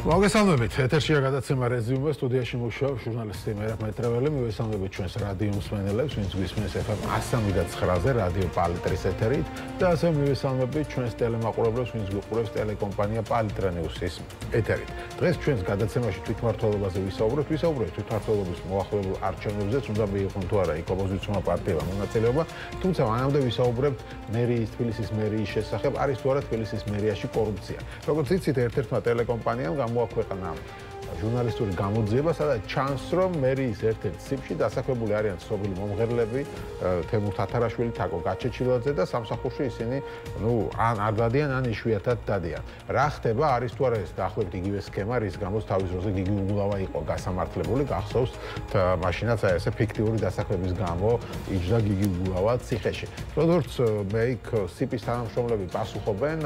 მოგესალმებით, ეთერშია გადაცემა რეზიუმე, სტუდიაში მუშაობს ჟურნალისტი მერაბ მეტრეველი, მივესალმებით ჩვენს რადიო მსმენელებს, ვინც გვისმენს FM 103.9-ზე რადიო პალიტრის ეთერით და ასევე მივესალმებით ჩვენს ტელემაყურებლებს, ვინც გვიყურებს ტელეკომპანია პალიტრა ნიუსის ეთერით. დღეს ჩვენს გადაცემაში თვითმმართველობაზე ვისაუბრებთ თვითმმართველობის მოახლოებულ არჩევნებზეც, უნდა მიიღონ თუ არა იქ ოპოზიციურმა პარტიებმა მონაწილეობა, თუმცა მანამდე ვისაუბრებთ თბილისის მერიის შესახებ, არის თუ არა თბილისის მერიაში კორუფცია. Როგორც იცით, ერთ-ერთმა ტელეკომპანიამ გამოაქვეყნა ჟურნალისტური გამოძიება, სადაც ჩანს, რომ მერიის ერთ-ერთ სიბრში დასაქმებული არიან ცნობილი მომღერლები, თემურ თათარაშვილი, თაკო გაჩეჩილაძე და სამსახურში ისინი, ან არ დადიან, ან იშვიათად დადიან. რა ხდება, არის თუ არა ეს დაახლოებით იგივე სქემა, რის გამოც თავის დროზე გიგი უგულავა იყო გასამართლებული, გახსოვს, მაშინაც აი ესე ფიქტიური დასაქმების გამო იჯდა გიგი უგულავა ციხეში. როგორც მე იქ სიპის თანამშრომლები პასუხობენ,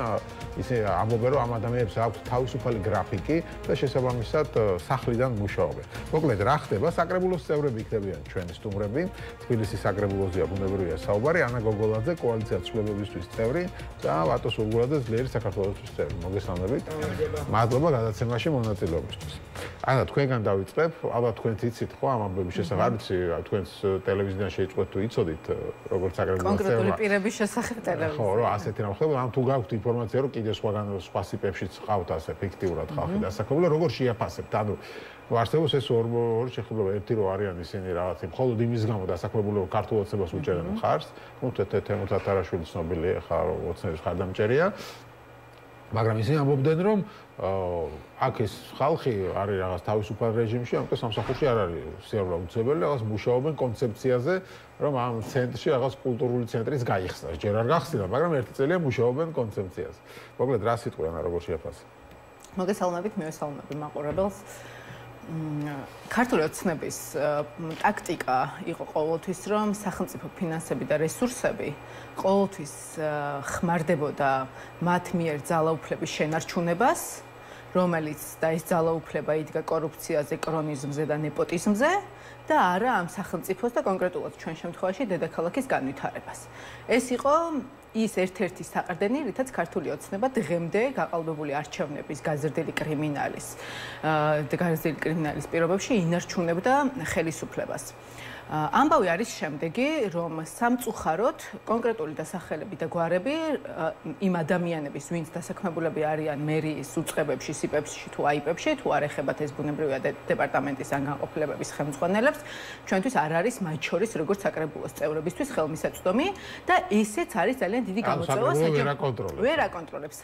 ისე ამბობენ, რომ ამ ადამიანებს აქვთ თავისუფალი გრაფიკი და შესაბამისად სახლიდან მუშაობენ. მოკლედ, რა ხდება? საკრებულოს წევრები იქნებიან ჩვენი სტუმრები. თბილისის საკრებულოზეა ბუნებრივია საუბარი, ანა გოგოლაძე, კოალიცია ცვლილებებისთვის წევრი და ვატო სულგულაძე, ძლიერი საქართველოსთვის წევრი. მოგესალმებით. მადლობა გადაცემაში მონაწილეობისთვის. ანა, თქვენგან დავიწყებ. ალბათ თქვენ იცით ხო ამ ამბების შესახებ? არ ვიცი, თქვენს ტელევიზიიდან შეიწყვეთ თუ იცოდით, როგორც საკრებულოს წევრმა. კონკრეტული პირების შესახებ ტელევიზია. ხო, რომ ასეთი რამ ხდება, ამ თუ გაქვთ ინფორმაცია, რომ კიდე სხვა სიპებშიც ყავთ ასე ფიქტიურად ხალხი დასაქმებული, როგორ შეაფასებთ? ანუ არსებობს ეს ორი შეხედულება, ერთი რომ არიან ისინი რაღაც მხოლოდ იმის გამო დასაქმებული, რომ ქართულ ოცნებას უჭერენ მხარს, თემურ თათარაშვილი ცნობილი ხა ოცნების ხარდამჭერია, მაგრამ ისინი ამბობდნენ, რომ აქ ეს ხალხი არის რაღაც თავისუფალ რეჟიმში, ამიტომ სამსახურში არ არის სიარულა უცებელი, რაღაც მუშაობენ კონცეფციაზე, რომ ამ ცენტრში რაღაც კულტურული ცენტრის გაიხსნას. ჯერ არ გახსნა, მაგრამ ერთი წელია მუშაობენ კონცეფციაზე. მოკლედ, რა სიტყვია, როგორ შეაფასე? მოგესალმებით, მივესალმები მაყურებელს. ქართული ოცნების ტაქტიკა იყო ყოველთვის, რომ სახელმწიფო ფინანსები და რესურსები ყოველთვის ხმარდებოდა მათ მიერ ძალაუფლების შენარჩუნებას, რომელიც და ეს ძალაუფლება იდგა კორუფციაზე, კრონიზმზე და ნეპოტიზმზე და არა ამ სახელმწიფოს და კონკრეტულად ჩვენ შემთხვევაში დედაქალაქის განვითარებას. ეს იყო ის ერთ-ერთი საყრდენი, რითაც ქართული ოცნება დღემდე გაყალბებული არჩევნების გაზრდილი კრიმინალის პირობებში ინარჩუნებდა ხელისუფლებას. ამბავი არის შემდეგი, რომ სამწუხაროდ კონკრეტული დასახელები და გვარები იმ ადამიანების, ვინც დასაქმებულები არიან მერიის უწყებებში, სიპებში თუ აიპებში, თუ არ ეხებათ ეს ბუნებრივია დეპარტამენტის ან განყოფილებების ხელმძღვანელებს, ჩვენთვის არ არის მათ შორის როგორც საკრებულოს წევრებისთვის ხელმისაწვდომი და ესეც არის ძალიან დიდი გამოწვევა ვერ აკონტროლებს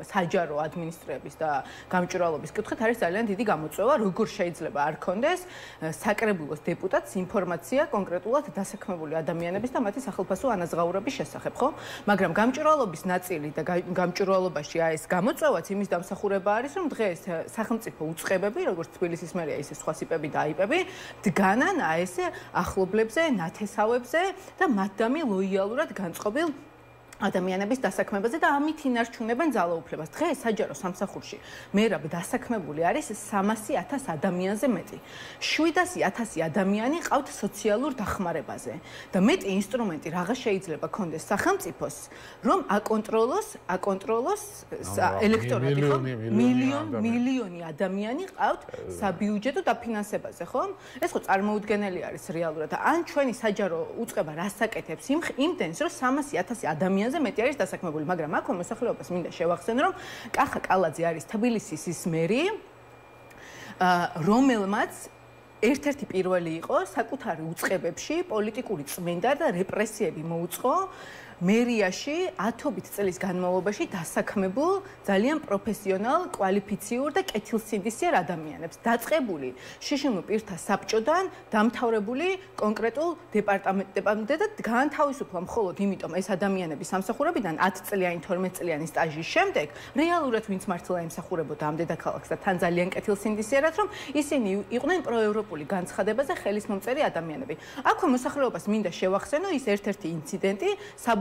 საჯარო ადმინისტრების და გამჭვირვალობის კუთხით არის ძალიან დიდი გამოწვევა, როგორ შეიძლება არ ქონდეს საკრებულოს დეპუტატს ინფორმაცია კონკრეტულად დასაქმებული ადამიანების და მათი სახელფასო ანაზღაურების შესახებ, ხო? მაგრამ გამჭვირვალობის ნაწილი და გამჭვირვალობაში ეს გამოწვევაც იმის დამსახურება არის, რომ დღეს სახელმწიფო უწყებები, როგორც თბილისის მერია, ისე სხვა სიპები და აიპები, დგანან ესე ახლობლებზე, ნათესავებზე და მათდამი ლოიალურად განწყობილ ადამიანების დასაქმებაზე და ამით ინარჩუნებენ ძალაუფლებას. დღეს საჯარო სამსახურში მერაბ დასაქმებული არის 300,000 ადამიანზე მეტი. 700,000 ადამიანი ყავთ სოციალურ დახმარებაზე და მეტი ინსტრუმენტი რაღა შეიძლება ქონდეს სახელმწიფოს, რომ აკონტროლოს ელექტორატი, ხო? მილიონი ადამიანი ყავთ საბიუჯეტო დაფინანსებაზე, ხო? ეს ხო წარმოუდგენელი არის რეალურად. ან ჩვენი საჯარო უწყება რას აკეთებს იმდენს, რომ 300,000 ადამიანი მეტი არის დასაქმებული, მაგრამ აქ მოსახლეობას მინდა შევახსენო, რომ კახა კალაძე არის თბილისის ის მერი, რომელმაც ერთ-ერთი პირველი იყო საკუთარი უწყებებში პოლიტიკური წმენდა და რეპრესიები მოუწყო მერიაში 10 წლის განმავლობაში დასაქმებულ ძალიან პროფესიონალ, კვალიფიციურ და კეთილსინდისიერ ადამიანებს, დაწყებული შიშინო პირთა საბჭოდან დამთავრებული კონკრეტულ დეპარტამენტამდე და განთავისუფლა მხოლოდ იმიტომ ეს ადამიანები სამსახურებიდან 10 წლიანი, 12 წლიანი სტაჟის შემდეგ რეალურად ვინც მართლა ემსახურებოდა ამ დედაქალაქს და თან ძალიან კეთილსინდისიერად, რომ ისინი იყვნენ პროევროპული განცხადებაზე ხელისმომწერი ადამიანები. აქვე მოსახლეობას მინდა შევახსენო ის ერთ-ერთი ინციდენტი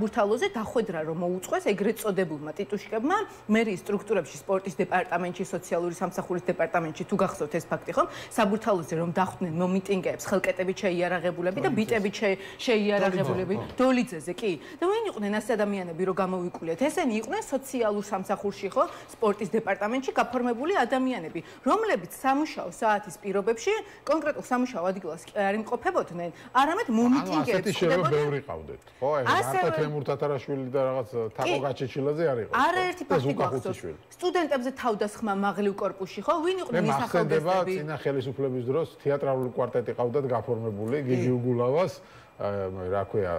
საბურთალოზე დახვედრა რომ მოუწყვეს ეგრეთ წოდებულმა ტიტუშკებმა მერიის სტრუქტურებში სპორტის დეპარტამენტში, სოციალური სამსახურის დეპარტამენტში თუ გახსოვთ ეს ფაქტი ხომ, საბურთალოზე რომ დახვდნენ მომიტინგეებს, ხელკეტებით შეიარაღებულები და ბიტებით შეიარაღებულები, დოლიძეზე კი. და ვინ იყვნენ ასეთი ადამიანები რომ გამოვიკულიათ? ესენი იყვნენ სოციალურ სამსახურში ხო, სპორტის დეპარტამენტში გაფორმებული ადამიანები, რომლებიც სამუშაო საათის პირობებში კონკრეტულ სამუშაო ადგილას კი არ იმყოფებოდნენ, არამედ მომიტინგეებს ხდებოდნენ. ყავდეთ ხო აი მარტო თემურ თათარაშვილი და რაღაც თაკო გაჩეჩილაძე არ იყო არაერთი ფაქტი გვახსოვს სტუდენტებზე თავდასხმა მაღლივ კორპუსში ხო ვინ იყვნენ ეს ახალგაზრდები წინა ხელისუფლების დროს თეატრალური კვარტეტი ყავდათ გაფორმებული გიგი უგულავას რა ქვია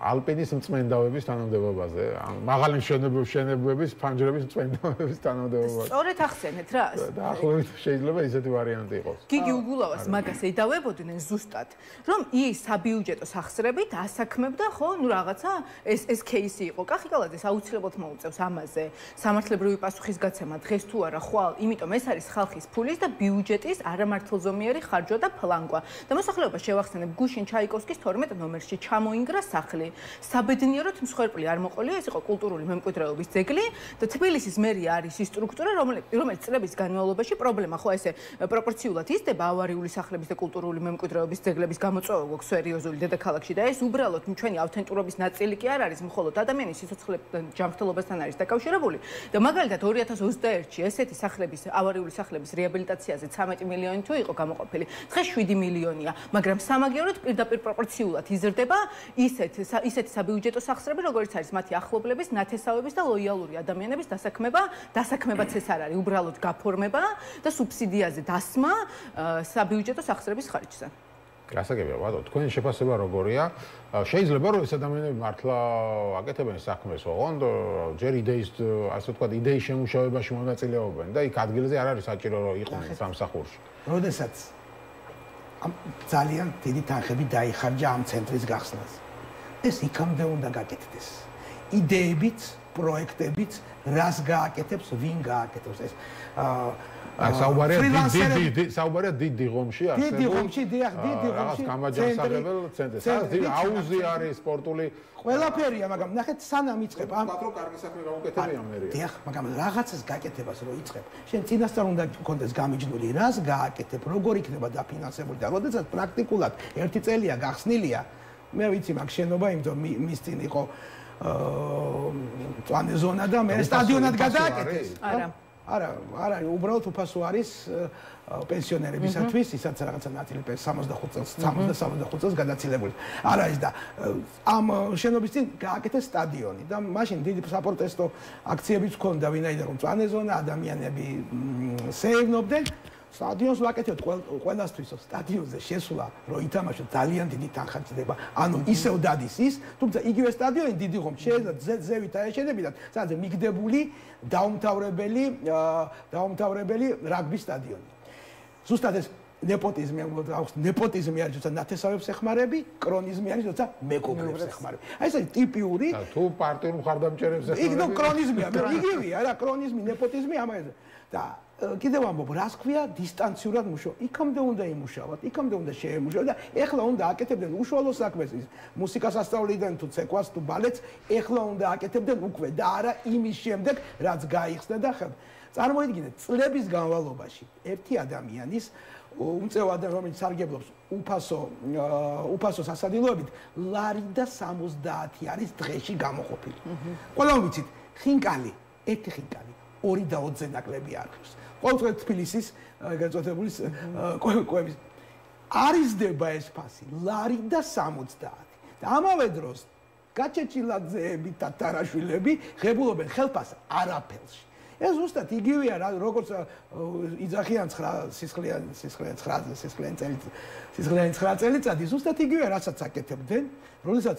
ალპინის მწმენდავების თანამდებობაზე მაღალი მშენებლობის ფანჯრების მწმენდავების თანამდებობაზე სწორედ ახსენეთ რა დაახლოებით შეიძლება ისეთი ვარიანტი იყოს გიგი უგულავას მაგას ედავებოდნენ ზუსტად რომ ის საბიუჯეტო სახსრებით ასაქმებდა ხო ნუ რაღაცა ეს кейსი იყო კახიკალაძეს აუცილებლად მოუწევს ამაზე სამართლებრივი პასუხისგაცემა დღეს თუ არა ხვალ იმიტომ ეს არის ხალხის ფულის და ბიუჯეტის არამართლზომიერი ხარჯვა და ფლანგვა და მოსახლეობა შევახსენებ გუშინ ჩაიკოვსკის 12 ნომერში ჩამოინგრა სახლი საბედნიეროდ მსხვერპლი არ მოყოლია ეს იყო კულტურული მემკვიდრეობის ძეგლი და თბილისის მერია არის ის სტრუქტურა რომელიც წლების განმავლობაში პრობლემა ხო ესე პროპორციულად იზრდება ავარიული სახლების და კულტურული მემკვიდრეობის ძეგლების გამოწვევა გვაქვს სერიოზული დედაქალაქში და ეს უბრალოდ ჩვენი ავთენტურობის ნაწილი კი არ არის მხოლოდ ადამიანის სიცოცხლესთან ჯანმრთელობასთან არის დაკავშირებული და მაგალითად 2021-ში ესეთი სახლების ავარიული სახლების რეაბილიტაციაზე 13 მილიონი თუ იყო გამოყოფილი დღეს 7 მილიონია მაგრამ სამაგიეროდ პირდაპირ პროპორციულად იზრდება ისეთი საბიუჯეტო სახსრები, როგორც არის მათი ახლობლების, ნათესავების და ლოიალური ადამიანების დასაქმებაც ეს არ არის, უბრალოდ გაფორმება და სუბსიდიაზე დასმა საბიუჯეტო სახსრების ხარჯზე. გასაგებია, ბატონო, თქვენი შეფასება როგორია? შეიძლება რომ ეს ადამიანები მართლა აკეთებენ საქმეს, ოღონდ ჯერ იდეის, ასე ვთქვათ, იდეის შემუშავებაში მონაწილეობენ და იქ ადგილზე არ არის საჭირო რომ იყვნენ სამსახურში. როდესაც ძალიან დიდი თანხები დაიხარჯა ამ ცენტრის გახსნაზე. ეს იქამდე უნდა გაკეთდეს. იდეებით, პროექტებით, რას გააკეთებს, ვინ გააკეთებს ეს. საუბარია დიდი ღომში არსებულ. დიდი ღომში, დიდი ღომში. რაღაც გამაჯამსაღებელ ცენტრს. აუზი არის სპორტული. ყველაფერია, მაგრამ ნახეთ, სანამ იწყებ ამ პატრო კარგი საქმე გავუკეთებია მერია. დიახ, მაგრამ რაღაცას გაკეთებას რო იწყებ, შენ წინასწარ უნდა გქონდეს გამიჯნული, რას გააკეთებ, როგორ იქნება დაფინანსებული და როდესაც პრაქტიკულად 1 წელია გახსნილია მე ვიცი მაგ შენობა იმიტომ მის წინ იყო წვანე ზონა და მე სტადიონად გადააკეთეს. არა, უბრალოდ უფასო არის პენსიონერებისათვის, ისაც რაღაცა ნაწილი 65 წელს გადაცილებული. არა ის და ამ შენობის წინ გააკეთეს სტადიონი და მაშინ დიდი საპროტესტო აქციებიც ჰქონდა, ვინაიდან რომ წვანე ზონა ადამიანები სეირნობდნენ სტადიონს ვაკეთებთ ყველასთვის სტადიონზე შესვლა რო ითამაშოთ ძალიან დიდი თანხა ჭდება ანუ ისევ დადის ის თუმცა იგივე სტადიონი დიდი ხომ შეიძლება ზევით აეშენებინათ სადაც მიგდებული დაუმთავრებელი რაგბის სტადიონი ზუსტად ეს ნეპოტიზმი აქვს ნეპოტიზმი არის თუმცა ნათესავებს ეხმარები კრონიზმი არის თუმცა მეგობრებს ეხმარები აი ეს არის ტიპიური თუ პარტიულ მხარდამჭერებს ეხმარები იქ ნუ კრონიზმია მე იგივეა რა კრონიზმი ნეპოტიზმი ამაზე და კიდევ ამბობ, რას ქვია დისტანციურად მუშაობა. იქამდე უნდა იმუშავოთ, იქამდე უნდა შეემუშავოთ და ეხლა უნდა აკეთებდნენ უშუალო საქმეს, მუსიკას ასწავლიდან თუ ცეკვას თუ ბალეტს, ეხლა უნდა აკეთებდნენ უკვე და არა იმის შემდეგ, რაც გაიხსნა და ხელ. წარმოიდგინეთ, წლების განმავლობაში ერთი ადამიანის უმწევ ადამიანი, რომელიც სარგებლობს უფასო სასადილოებით, ლარი და 70 არის დღეში გამოყოფილი. ყველამ ვიცით, ხინკალი, ერთი ხინკალი 2.20 ნაკლები არხებს. ყოველდღე თბილისის გაწყვეტებული კვების არიზდება ეს ფასი ლარი და 70 და ამავე დროს გაჩეჩილაძეები და თარაშვილები ღებულობენ ხელფას არაფერში ეს ზუსტად იგივეა როგორც იძახიან 9 წელიწადი ზუსტად იგივეა რასაც აკეთებდნენ როდესაც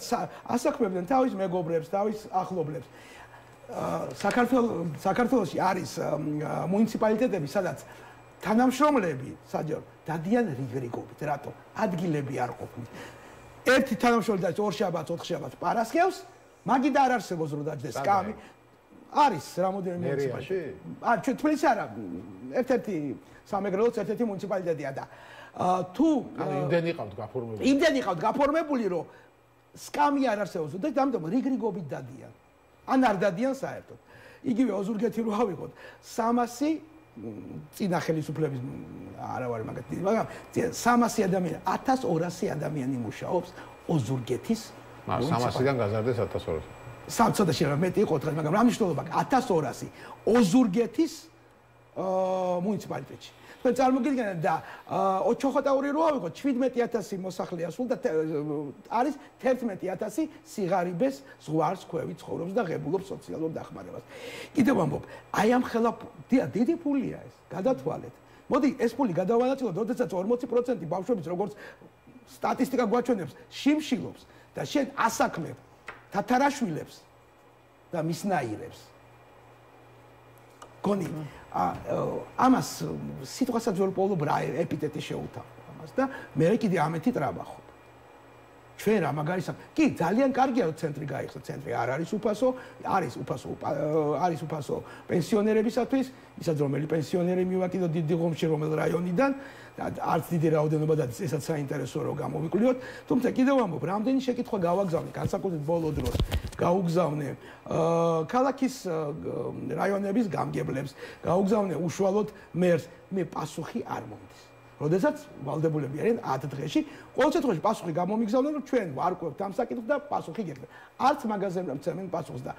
ასაქმებდნენ თავის მეგობრებს თავის ახლობლებს საქართველოში არის მუნიციპალიტეტები, სადაც თანამშრომლები საჯარო დადიან რიგრიგობით, რატო? ადგილები არ ყოფნის. ერთი თანამშრომელი და 2 შაბათს, 4 შაბათს პარასხევს, მაგიდა არ არსებობს რომ დაждდეს კამი. არის რამოდენიმე მუნიციპალიტეტი. ჩვენ თბილისში არა, ერთ-ერთი სამეგრელოც ერთ-ერთი მუნიციპალიტეტია და თუ იმდენი ყავთ გაფორმებული. იმდენი ყავთ გაფორმებული რომ სკამი არ არსებობს და ამიტომ რიგრიგობით დადიან. ან არ დადიან საერთოდ. იგივე ოზურგეთი რო ავიღოთ 300 წინა ხელისუფლების არა ვარ მაგათი, მაგრამ 300 ადამიანი, 1200 ადამიანი მუშაობს ოზურგეთის 300-დან გაზარდეს 1200. ცოტა შეიძლება მეტი იყოს, მაგრამ რა მნიშვნელობა აქვს 1200 ოზურგეთის მუნიციპალიტეტში. თქვენ წარმოგიდგენთ და ოჩოხოტაური რო ავიღოთ 17000 მოსახლეა სულ და არის 11000 სიღარიბეს ზღვარს ქვევი ცხოვრობს და ღებულობს სოციალურ დახმარებას. კიდევ ამბობ, აი ამ ხელა დიდი ფულია ეს, გადათვალეთ. მოდი ეს ფული გადავანაწილოთ, როდესაც 40% ბავშვების როგორც სტატისტიკა გვაჩვენებს, შიმშილობს და შენ ასაქმებ თათარაშვილებს და მისნაირებს. გონი ამას სიტყვასაც ვერ პოულობ რა ეპიტეტი შეუთავ ამას და მე კიდე ამეთი ტრაბახობ. ჩვენ რა მაგარისა კი ძალიან კარგია რომ ცენტრი გაიხსნა, ცენტრი არ არის უფასო, არის უფასო პენსიონერებისათვის, ისაც რომელი პენსიონერი მივაკიდოთ დიდი ღომში რომელ რაიონიდან არც დიდი რაოდენობა და ესაც საინტერესოა რომ გამოვიკვლიოთ, თუმცა კიდევ ამბობ, რამდენი შეკითხვა გავაგზავნე, განსაკუთრებით ბოლო დროს გაუგზავნე ქალაქის რაიონების გამგებლებს, გაუგზავნე უშუალოდ მერს, მე პასუხი არ მომდის. როდესაც ვალდებულები არიან 10 დღეში, ყოველ შემთხვევაში პასუხი გამომიგზავნე, რომ ჩვენ ვარკვევთ ამ საკითხს და პასუხი გექნებთ. არც მაგაზე არ მცემენ პასუხს და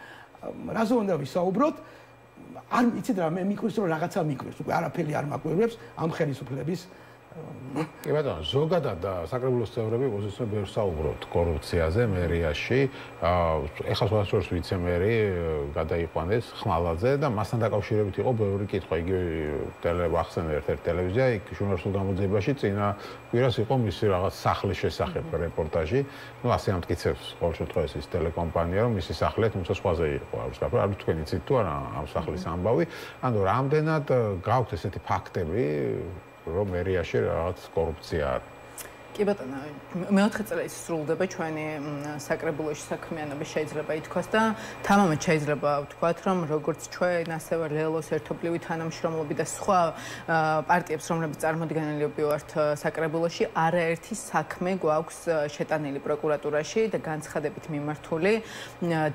რაზე უნდა ვისაუბროთ? არ იცით რა, მე მიკვირს რომ რაღაცა მიკვირს, უკვე არაფერი არ მაკვირვებს ამ ხელისუფლების კი ბატონო, ზოგადად საკრებულოს წევრები უსწრებს ბევრს საუბრობთ კორუფციაზე მერიაში. ეხლა სხვადასხვა ვიცე-მერი გადაიყვანეს ხმალაძე და მასთან დაკავშირებით იყო ბევრი კითხვა. იგივე ახსენე ერთ-ერთ ტელევიზია, იქ ჟურნალისტურ გამოძიებაში წინა კვირას იყო მისი რაღაც სახლის შესახებ რეპორტაჟი. ნუ ასე ამტკიცებს ყოველ შემთხვევაში ის ტელეკომპანია, რომ მისი სახლი თუმცა სხვაზე იყო. არ თქვენ იცით თუ არა ამ სახლის ამბავი. ანუ რამდენად გაქვთ ესეთი ფაქტები რომ მერიაში რაღაც კორუფცია არის. კი ბატონო, მეოთხე წელი სრულდება ჩვენი საკრებულოში საქმიანობა შეიძლება ითქვას და თამამად შეიძლება ვთქვათ, რომ როგორც ჩვენ, ასევე ლელოს ერთობლივი თანამშრომლობი და სხვა პარტიებს, რომლებიც წარმოდგენილები ვართ საკრებულოში, არაერთი საქმე გვაქვს შეტანილი პროკურატურაში და განცხადებით მიმართული,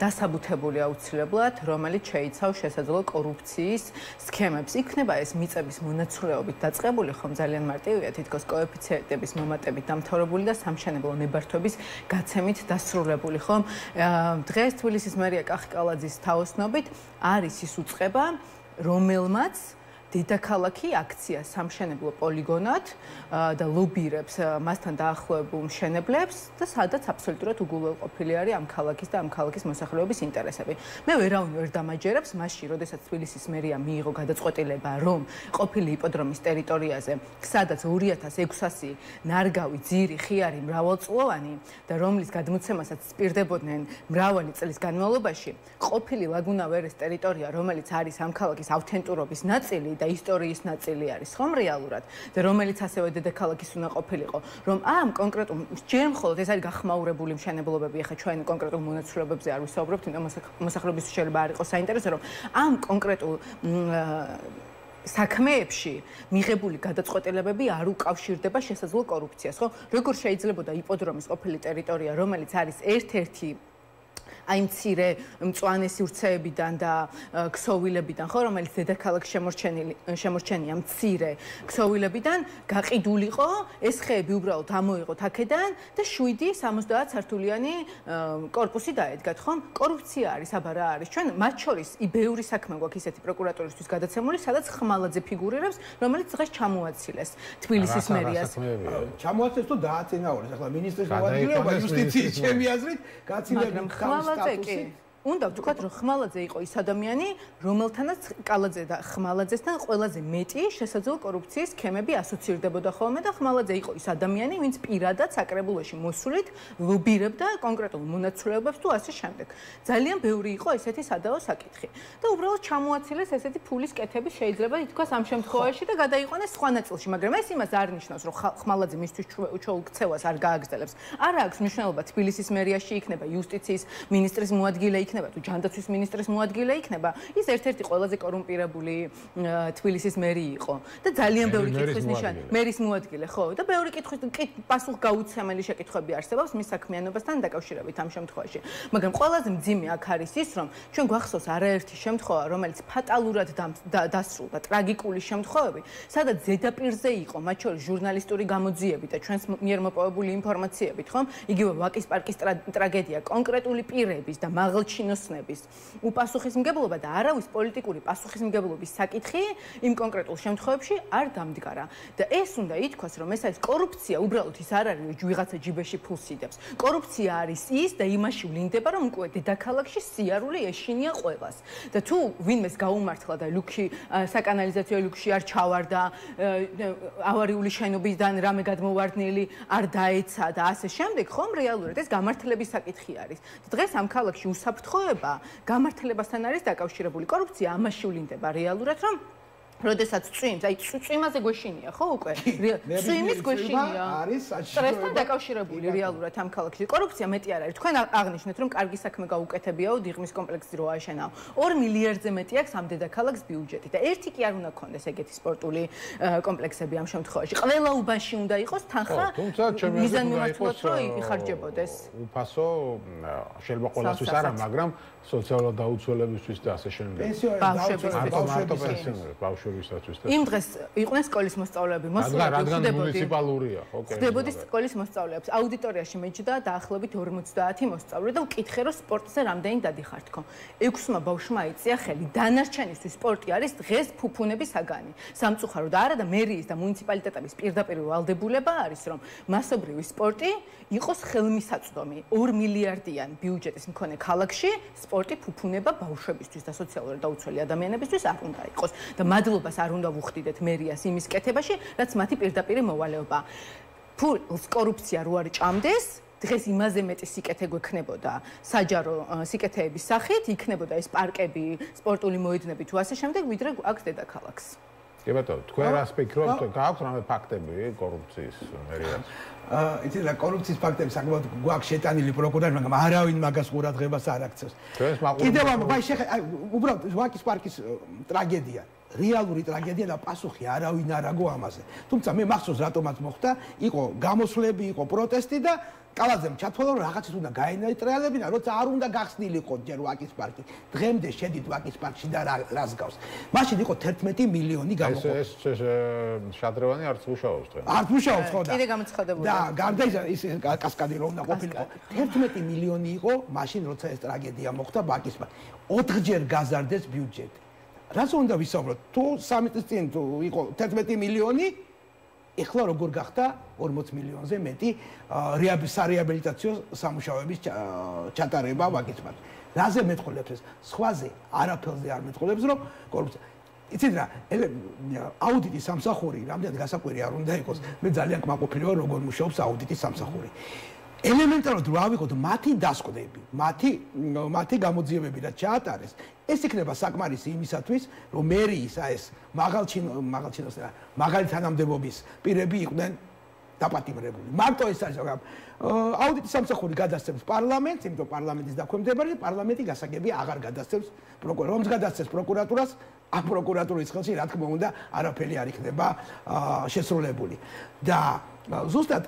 დასაბუთებული აუცილებლად, რომელიც შეიცავს შესაძლო კორუფციის სქემებს. იქნება ეს მიწების მონაცვლეობით დაწყებული, ხომ ძალიან მარტივია, თითქოს კოეფიციენტების მომატებით დამთავრებული და სამშენებლო ნებართვების გაცემით დასრულებული, ხომ? დღეს თბილისის მერია კახი კალაძის თაოსნობით არის ის უწყება, რომელმაც დედაქალაქი აქცია სამშენებლო პოლიგონად და ლობირებს მასთან დაახლოებულ მშენებლებს და სადაც აბსოლუტურად უგულველყოფილი არის ამ ქალაქის და ამ ქალაქის მოსახლეობის ინტერესები. მე ვერავინ ვერ დამაჯერებს მასში, როდესაც თბილისის მერია მიიღო გადაწყვეტილება, რომ ყოფილი იპოდრომის ტერიტორიაზე, სადაც 2600 ნარგავი, ძირი, ხიარი, მრავალწლოვანი და რომლის გადმოცემასაც სპირდებოდნენ მრავალი წლის განმავლობაში, ყოფილი ლაგუნა ვერეს ტერიტორია, რომელიც არის ამ ქალაქის ავთენტურობის ნაწილი და ისტორიის ნაწილი არის, ხომ რეალურად და რომელიც ასევე დედაქალაქის უნდა ყოფილიყო, რომ ამ კონკრეტულ ჯერ მხოლოდ ეს არის გახმაურებული მშენებლობები, ახლა ჩვენ კონკრეტულ მონაცვლეობებზე არ ვისაუბრებთ, იმიტომ მოსახლეობის შეიძლება არ იყოს საინტერესო, რომ ამ კონკრეტულ საქმეებში მიღებული გადაწყვეტილებები არ უკავშირდება შესაძლო კორუფციას, ხო? როგორ შეიძლება იპოდრომის ყოფილი ტერიტორია, რომელიც არის ერთ-ერთი აი მცირე მწვანე სივრცეებიდან და ქსოვილებიდან, ხო, რომელიც დედაქალაქს შემორჩენია მცირე ქსოვილებიდან გაყიდულიყო, ეს ხეები უბრალოდ ამოიღოთ აქედან და 7-70 სართულიანი კორპუსი დაედგათ, ხო? კორუფცია არის, აბა რა არის? ჩვენ მათ შორის ბევრი საქმე გვაქვს ისეთი პროკურატურისთვის გადაცემული, სადაც ხმალაძე ფიგურირებს, რომელიც დღეს ჩამოაცილეს თბილისის მერიას. ჩამოაცილეს თუ დააწინაურეს, ახლა მინისტრის მოადგილეობა იუსტიციის ჩემი აზრით გაცილებით ხმალაძე უნდა ვთქვათ, რომ ხმალაძე იყო ის ადამიანი, რომელთანაც კალაძე და ხმალაძესთან ყველაზე მეტი შესაძლო კორუფციის სქემები ასოცირდებოდა ხოლმე და ხმალაძე იყო ის ადამიანი, ვინც პირადად საკრებულოში მოსულით ლობირებდა კონკრეტულ მონაცვლეობებს თუ ასე შემდეგ. ძალიან ბევრი იყო ესეთი სადაო საკითხი. და უბრალოდ ჩამოაცილეს ესეთი ფულის კეთები შეიძლება ითქვას ამ შემთხვევაში და გადაიყვანეს სხვა ნაწილში, მაგრამ ეს იმას არ ნიშნავს, რომ ხმალაძე მისთვის ჩვეულ ქცევას არ გააგრძელებს. არა აქვს მნიშვნელობა თბილისის მერიაში იქნება იუსტიციის მინისტრის მოადგილე იქნება თუ ჯანდაცვის მინისტრის მოადგილე იქნება, ის ერთ-ერთი ყველაზე კორუმპირებული თბილისის მერი იყო და ძალიან ბევრი კითხვის ნიშანი მერის მოადგილე, ხო, და ბევრი კითხვის პასუხგაუცემელი შეკითხვები არსებობს მის საქმიანობასთან დაკავშირებით ამ შემთხვევაში. მაგრამ ყველაზე მძიმე აქ არის ის, რომ ჩვენ გვახსოვს არაერთი შემთხვევა, რომელიც ფატალურად დასრულდა, ტრაგიკული შემთხვევები, სადაც ზედაპირზე იყო, მათ შორის ჟურნალისტური გამოძიები და ჩვენს მიერ მოპოვებული ინფორმაციებით, ხომ? იგივე ვაკის პარკის ტრაგედია, კონკრეტული პირების და მაღალჩინოსნების უპასუხისმგებლობა და არავის პოლიტიკური პასუხისმგებლობის საკითხი იმ კონკრეტულ შემთხვევებში არ დამდგარა. და ეს უნდა ითქვას, რომ ეს არის კორუფცია, უბრალოდ ის არ არის, რომ ვიღაცა ჯიბეში ფულს იდებს. კორუფცია არის ის და იმაში ვლინდება, რომ უკვე დედაქალაქში სიარული ეშინია ყველას. და თუ ვინმეს გაუმართლა და ლუქი საკანალიზაციო ლუქში არ ჩავარდა, ავარიული შენობიდან რამე გადმოვარდნილი არ დაეცა და ასე შემდეგ, ხომ რეალურად ეს გამართლების საკითხი არის. დღეს ამ ქალაქში უსაფრთხოება გამართლებასთან არის დაკავშირებული. კორუფცია ამაში ვლინდება რეალურად, რომ როდესაც წვიმს, აი წვიმაზე გვეშინია, ხო უკვე? წვიმის გვეშინია. სტრესთან დაკავშირებული რეალურად ამ ქალაქში. კორუფცია მეტი არ არის. თქვენ აღნიშნეთ, რომ კარგი საქმე გაუკეთებიაო, დიღმის კომპლექსი რო აშენაო. 2 მილიარდზე მეტი აქვს ამ დედაქალაქს ბიუჯეტი და ერთი კი არ უნდა გქონდეს ეგეთი სპორტული კომპლექსები ამ შემთხვევაში. ყველა უბანში უნდა იყოს თანხა მიზანმიმართულად რო იხარჯებოდეს. უფასო შეიძლება ყველასთვის არა, მაგრამ სოციალურ დაუცველებისთვის და ასე შემდეგ. ბავშვებისთვის. იმ დღეს იყვნენ სკოლის მოსწავლეები, მუნიციპალურია, ხო? ხდებოდი სკოლის მოსწავლეებს. აუდიტორიაში მეჯდა დაახლოებით 50 მოსწავლე და ვკითხე, რომ სპორტზე რამდენი დადიხარ თქო. 6-მა ბავშვმა აიწია ხელი. დანარჩენისთვის სპორტი არის დღეს ფუფუნების საგანი. სამწუხაროდ და არა და მერიის და მუნიციპალიტეტების პირდაპირ ვალდებულება არის, რომ მასობრივი სპორტი იყოს ხელმისაწვდომი. 2 მილიარდიან ბიუჯეტის მქონე ქალაქში სპორტი ფუფუნება ბავშვებისთვის და სოციალურად დაუცველი ადამიანებისთვის არ უნდა იყოს. და მადლობას არ უნდა ვუხდიდეთ მერიას იმის კეთებაში, რაც მათი პირდაპირ მოვალეობა. ფულს კორუფცია რო არ ჭამდეს, დღეს იმაზე მეტი სიკეთე გვექნებოდა საჯარო სიკეთეების სახით, იქნებოდა ეს პარკები, სპორტული მოედნები თუ ასე შემდეგ, ვიდრე აქვს დედაქალაქს. კი ბატონო, თქვენ რას ფიქრობთ, გააქვთ რამე ფაქტები კორუფციის მერიას? იცით რა, კორუფციის ფაქტები საკმაოდ გვაქვს შეტანილი პროკურორი, მაგრამ არავინ მაგას ყურადღებას არ აქცევს. კიდევ უბრალოდ ვაკის პარკის ტრაგედია, რეალური ტრაგედია და პასუხი არავინ არ აგო ამაზე. თუმცა მე მახსოვს რატომაც მოხდა, იყო გამოსვლები, იყო პროტესტი და კალაძემ ჩათვალა, რომ რაღაცის უნდა გაენეიტრალებინა, როცა არ უნდა გახსნილიყო ჯერ ვაკის პარკი. დღემდე შედით ვაკის პარკში და რას გავს. მაშინ იყო 11 მილიონი გამოყოფილი. ეს შადრევანი არც მუშაობს დღეს. არც მუშაობს ხო და. კიდე გამოცხადებოდა. და გარდა ის კასკადი რომ უნდა ყოფილიყო. 11 მილიონი იყო მაშინ როცა ეს ტრაგედია მოხდა ვაკის პარკში. 4ჯერ გაზარდეს ბიუჯეტი. რას უნდა ვისაუბროთ? თუ 3 წლის წინ თუ იყო 11 მილიონი, ეხლა როგორ გახდა 40 მილიონზე მეტი სარეაბილიტაციო სამუშაოების ჩატარება ვაკის პარკში. რაზე მეტყოლებს ეს? სხვაზე არაფერზე არ მეტყოლებს, რომ კორუფცია. იცით რა, აუდიტის სამსახური რამდენად გასაკვირი არ უნდა იყოს. მე ძალიან კმაყოფილი ვარ, როგორ მუშაობს აუდიტის სამსახური. ელემენტარულად რა ავიღოთ მათი დასკვნები, მათი გამოძიებები და ჩაატარეს. ეს იქნება საკმარისი იმისათვის, რომ მერიის ეს მაღალი თანამდებობის პირები იყვნენ დაპატიმრებული. მარტო ეს არის, მაგრამ აუდიტის სამსახური გადასცემს პარლამენტს, იმიტომ პარლამენტის დაქვემდებარება, პარლამენტი გასაგები აღარ გადასცემს პროკურორს, გადასცემს პროკურატურას, ამ პროკურატურის ხელში, რა თქმა უნდა, არაფერი არ იქნება შესრულებული. და ზუსტად